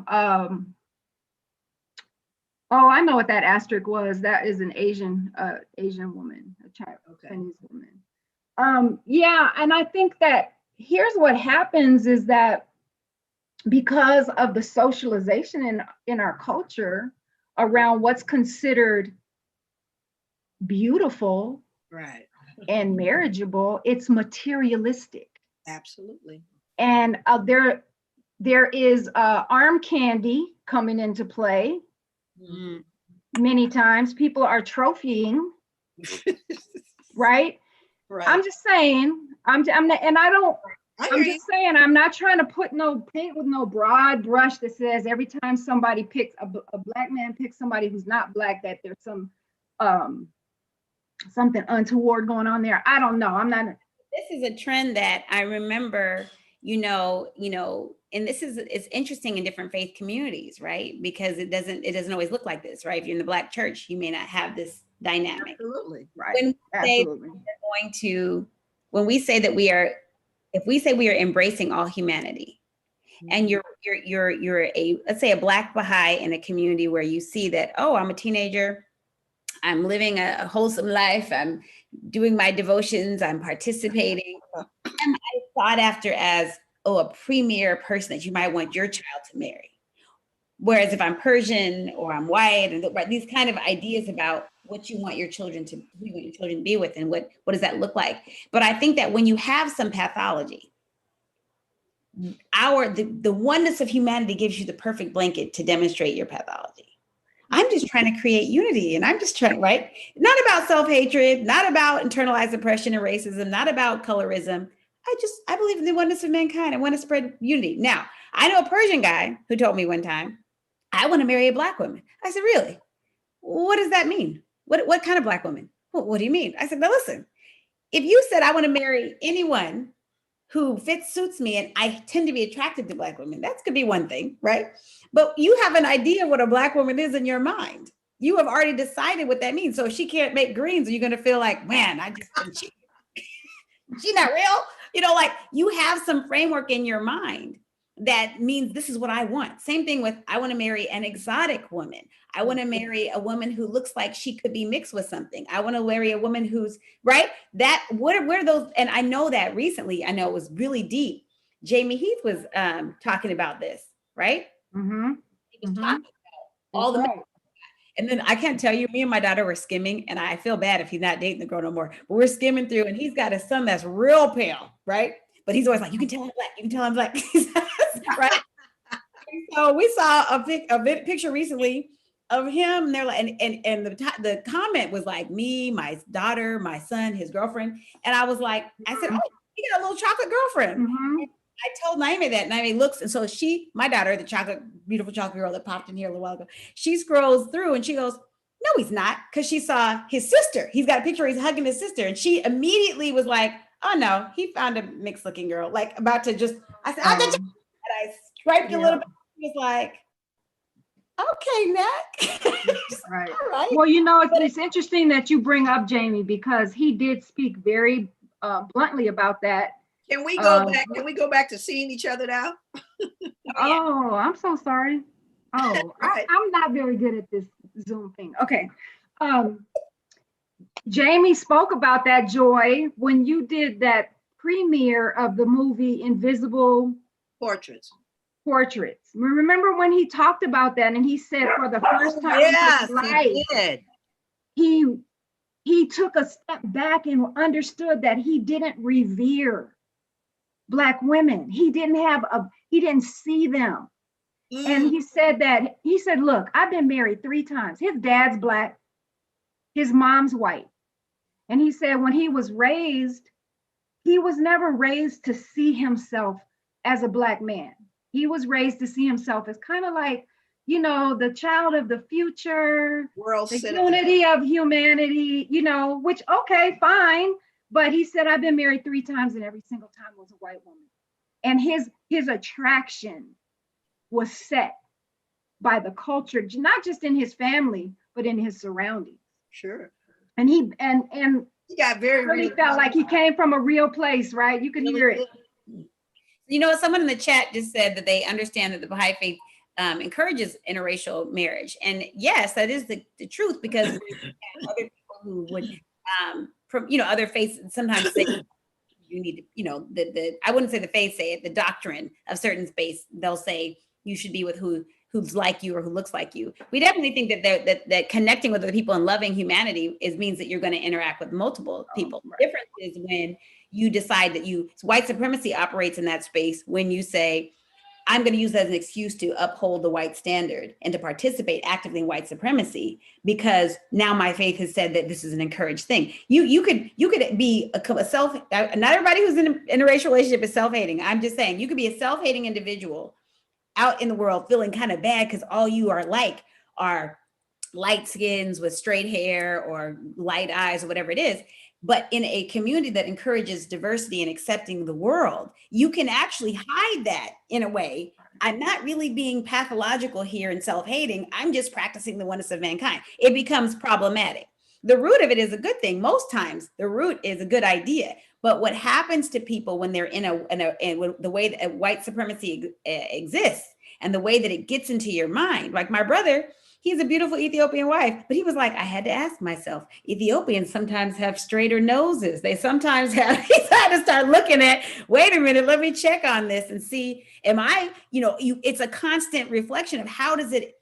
I know what that asterisk was. That is an Asian woman, a Chinese woman. Yeah, and I think that here's what happens is that because of the socialization in our culture around what's considered beautiful, Right. and marriageable, it's materialistic. Absolutely. And there is arm candy coming into play. Mhm. Many times people are trophying, right? Right. I'm just saying, I'm not, and I don't, I I'm hear just saying, I'm not trying to put no paint with no broad brush that says every time somebody picks a Black man picks somebody who's not Black, that there's some something untoward going on there. I don't know. I'm not. This is a trend that I remember, and it's interesting in different faith communities, right? Because it doesn't always look like this, right? If you're in the Black church, you may not have this dynamic. Absolutely. Right. When Absolutely. if we say we are embracing all humanity, and you're let's say a Black Baha'i in a community where you see that, oh, I'm a teenager, I'm living a wholesome life, I'm doing my devotions, I'm participating, am I thought after as, oh, a premier person that you might want your child to marry? Whereas if I'm Persian or I'm white, and these kind of ideas about what you want your children to be with, and what does that look like? But I think that when you have some pathology, the oneness of humanity gives you the perfect blanket to demonstrate your pathology. I'm just trying to create unity, and I'm just trying, right? Not about self-hatred, not about internalized oppression and racism, not about colorism. I believe in the oneness of mankind. I want to spread unity. Now, I know a Persian guy who told me one time, I want to marry a Black woman. I said, really? What does that mean? What kind of Black woman? What do you mean? I said, now listen, if you said I want to marry anyone who suits me, and I tend to be attracted to Black women, that could be one thing, right? But you have an idea what a Black woman is in your mind. You have already decided what that means. So if she can't make greens, are you going to feel like, man, she's not real? Like you have some framework in your mind that means this is what I want. Same thing with, I want to marry an exotic woman. I want to marry a woman who looks like she could be mixed with something. I want to marry a woman who's, right? What are those? And I know that recently, I know it was really deep. Jamie Heath was talking about this, right? Mm-hmm. He was talking about all the, and then I can't tell you, me and my daughter were skimming, and I feel bad if he's not dating the girl no more, but we're skimming through, and he's got a son that's real pale, right? But he's always like, you can tell I'm Black, you can tell I'm Black, right? So we saw a picture recently of him, and they're like, and the comment was like, me, my daughter, my son, his girlfriend, and I was like, I said, oh, he got a little chocolate girlfriend. Mm-hmm. I told Naomi that. Naomi looks, and so my daughter, the beautiful chocolate girl that popped in here a little while ago, she scrolls through and she goes, no, he's not, because she saw his sister. He's got a picture, he's hugging his sister, and she immediately was like, Oh no, he found a mixed looking girl, like about to just, I said, I Um, I striped a little yeah. bit. He was like, okay, neck. Right. All right. Well, you know, it's interesting that you bring up Jamie because he did speak very bluntly about that. Can we go back? Can we go back to seeing each other now? Oh, I'm so sorry. Oh, Right. I'm not very good at this Zoom thing. Okay. Jamie spoke about that, Joy, when you did that premiere of the movie Invisible Portraits. Portraits. Remember when he talked about that and he said for the first time in Yes, his life, he did. he took a step back and understood that he didn't revere Black women. He didn't see them. And he said, look, I've been married 3 times. His dad's Black, his mom's white. And he said when he was raised, he was never raised to see himself as a Black man. He was raised to see himself as kind of like, you know, the child of the future, World the citizen. unity of humanity, you know, which, okay, fine. But he said, I've been married 3 times and every single time was a white woman. And his attraction was set by the culture, not just in his family, but in his surroundings. Sure. And he got very really felt like he came from a real place, right? You could hear it. You know, someone in the chat just said that they understand that the Baha'i faith encourages interracial marriage. And yes, that is the truth, because other people who would, from, you know, other faiths sometimes say you need to, you know, I wouldn't say the faith say it, the doctrine of certain space, they'll say you should be with who's like you or who looks like you. We definitely think that connecting with other people and loving humanity means that you're going to interact with multiple people. Right. The difference is when you decide that white supremacy operates in that space when you say, I'm going to use that as an excuse to uphold the white standard and to participate actively in white supremacy, because now my faith has said that this is an encouraged thing. You could be a self, not everybody who's in an interracial relationship is self-hating. I'm just saying you could be a self-hating individual out in the world feeling kind of bad because all you are light skins with straight hair or light eyes or whatever it is. But in a community that encourages diversity and accepting the world, you can actually hide that in a way. I'm not really being pathological here and self-hating. I'm just practicing the oneness of mankind. It becomes problematic. The root of it is a good thing. Most times the root is a good idea. But what happens to people when they're in the way that white supremacy exists and the way that it gets into your mind, like my brother, he has a beautiful Ethiopian wife, but he was like, I had to ask myself, Ethiopians sometimes have straighter noses. They sometimes have, he had to start looking at, wait a minute, let me check on this and see, am I, it's a constant reflection of how does it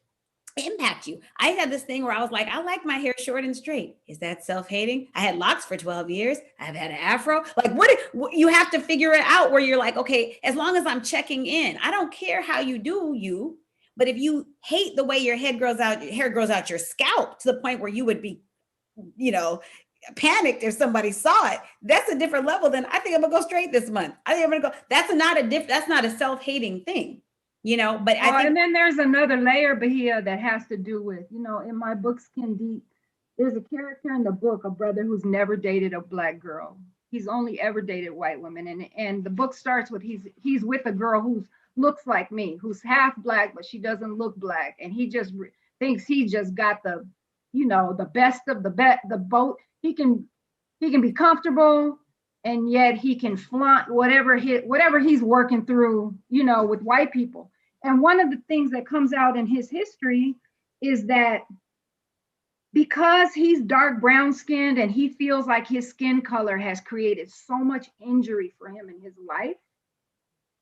impact you. I had this thing where I was like, I like my hair short and straight. Is that self-hating? I had locks for 12 years. I've had an afro. Like what you have to figure it out where you're like, okay, as long as I'm checking in, I don't care how you do you. But if you hate the way your hair grows out your scalp to the point where you would be, panicked if somebody saw it, that's a different level than I think I'm gonna go straight this month. I think I'm gonna go. That's not a self-hating thing, But I think, and then there's another layer, Bahia, that has to do with, in my book Skin Deep, there's a character in the book, a brother who's never dated a Black girl. He's only ever dated white women, and the book starts with he's with a girl who looks like me, who's half Black, but she doesn't look Black, and he just thinks he just got the best of the boat. He can be comfortable, and yet he can flaunt whatever he's working through, with white people. And one of the things that comes out in his history is that because he's dark brown skinned and he feels like his skin color has created so much injury for him in his life,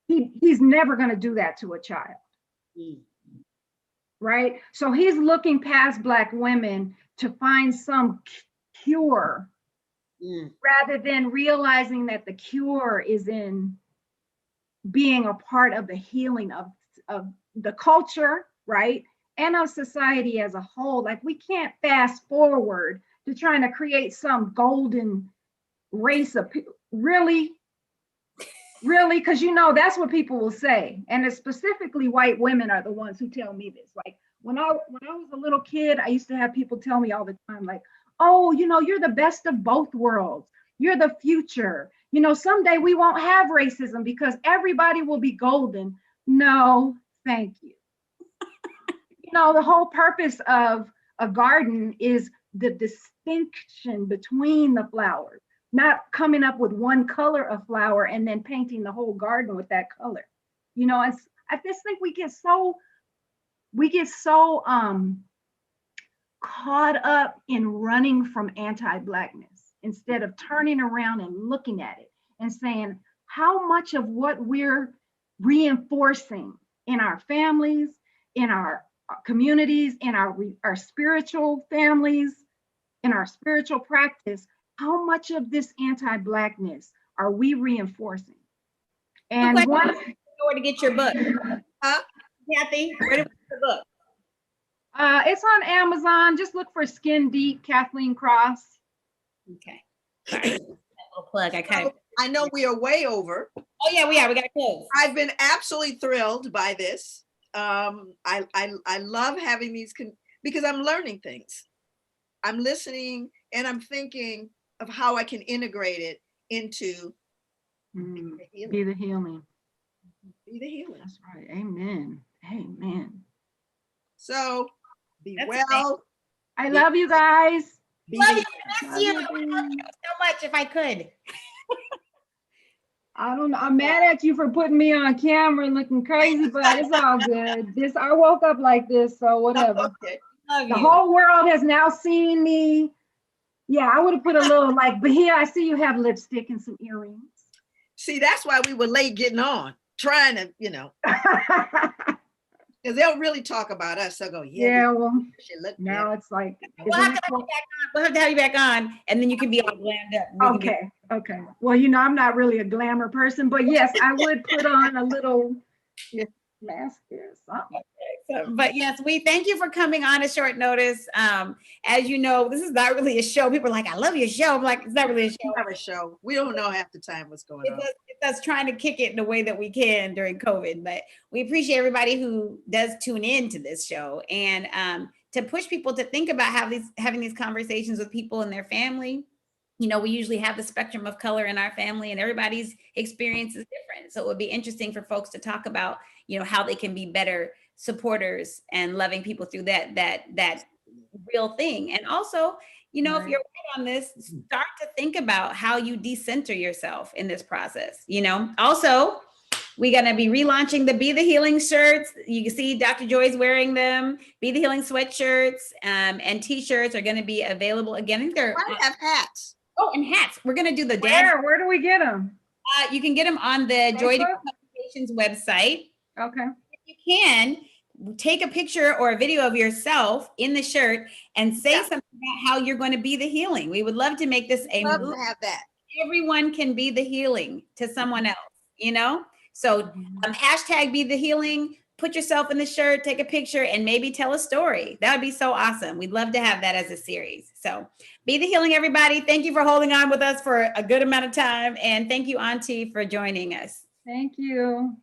he's never going to do that to a child. Right? So he's looking past Black women to find some cure rather than realizing that the cure is in being a part of the healing of the culture, right? And of society as a whole. Like we can't fast forward to trying to create some golden race of people. Really? Because that's what people will say. And it's specifically white women are the ones who tell me this. Like when I was a little kid, I used to have people tell me all the time, like, oh, you're the best of both worlds. You're the future. you know, someday we won't have racism because everybody will be golden. No, thank you. You know, the whole purpose of a garden is the distinction between the flowers, not coming up with one color of flower and then painting the whole garden with that color. You know, I just think we get so caught up in running from anti-Blackness instead of turning around and looking at it and saying how much of what we're reinforcing in our families, in our communities, in our spiritual families, in our spiritual practice, how much of this anti-Blackness are we reinforcing? And one, Where to get your book? Huh? Kathy, where do we get the book? it's on Amazon. Just look for Skin Deep, Kathleen Cross. Okay. All right. That little plug. I kind of. I know we are way over. Oh yeah, we are. We got to close. I've been absolutely thrilled by this. I love having these because I'm learning things. I'm listening and I'm thinking of how I can integrate it into the healing. Be the healing. Be the healing. That's right. Amen. Amen. So be That's well. I love you guys. Be Love the- you. Miss you. I love you so much. If I could. I don't know. I'm mad at you for putting me on camera and looking crazy, but it's all good. I woke up like this, so whatever. Okay. Love The you. whole world has now seen me. Yeah, I would have put a little like, but here I see you have lipstick and some earrings. See, that's why we were late getting on, trying to, because they'll really talk about us. They'll go, Yeah, well, she look now it's like, We'll have to have you back on. We'll have to have you back on, and then you can be all glammed up. We can be- okay, okay. Well, I'm not really a glamour person, but yes, I would put on a little mask or something. But yes, we thank you for coming on at short notice. As you know, this is not really a show. People are like, I love your show. I'm like, it's not really a show. have a show. We don't know half the time what's going on. It's us trying to kick it in the way that we can during COVID. But we appreciate everybody who does tune in to this show and to push people to think about having these conversations with people in their family. We usually have the spectrum of color in our family and everybody's experience is different. So it would be interesting for folks to talk about, how they can be better supporters and loving people through that real thing. And also, if you're right on this, start to think about how you decenter yourself in this process. Also, we're going to be relaunching the Be the Healing shirts. You can see Dr. Joy's wearing them. Be the Healing sweatshirts and t-shirts are going to be available again. I think they're Might have hats. Oh, and hats. We're going to do the dad. Where do we get them? You can get them on the Joy Facebook? Publications website. Okay. If you can, take a picture or a video of yourself in the shirt and say something about how you're going to be the healing. We would love to make this a Love movement. to have that. Everyone can be the healing to someone else, So hashtag be the healing, put yourself in the shirt, take a picture and maybe tell a story. That would be so awesome. We'd love to have that as a series. So be the healing, everybody. Thank you for holding on with us for a good amount of time. And thank you, Auntie, for joining us. Thank you.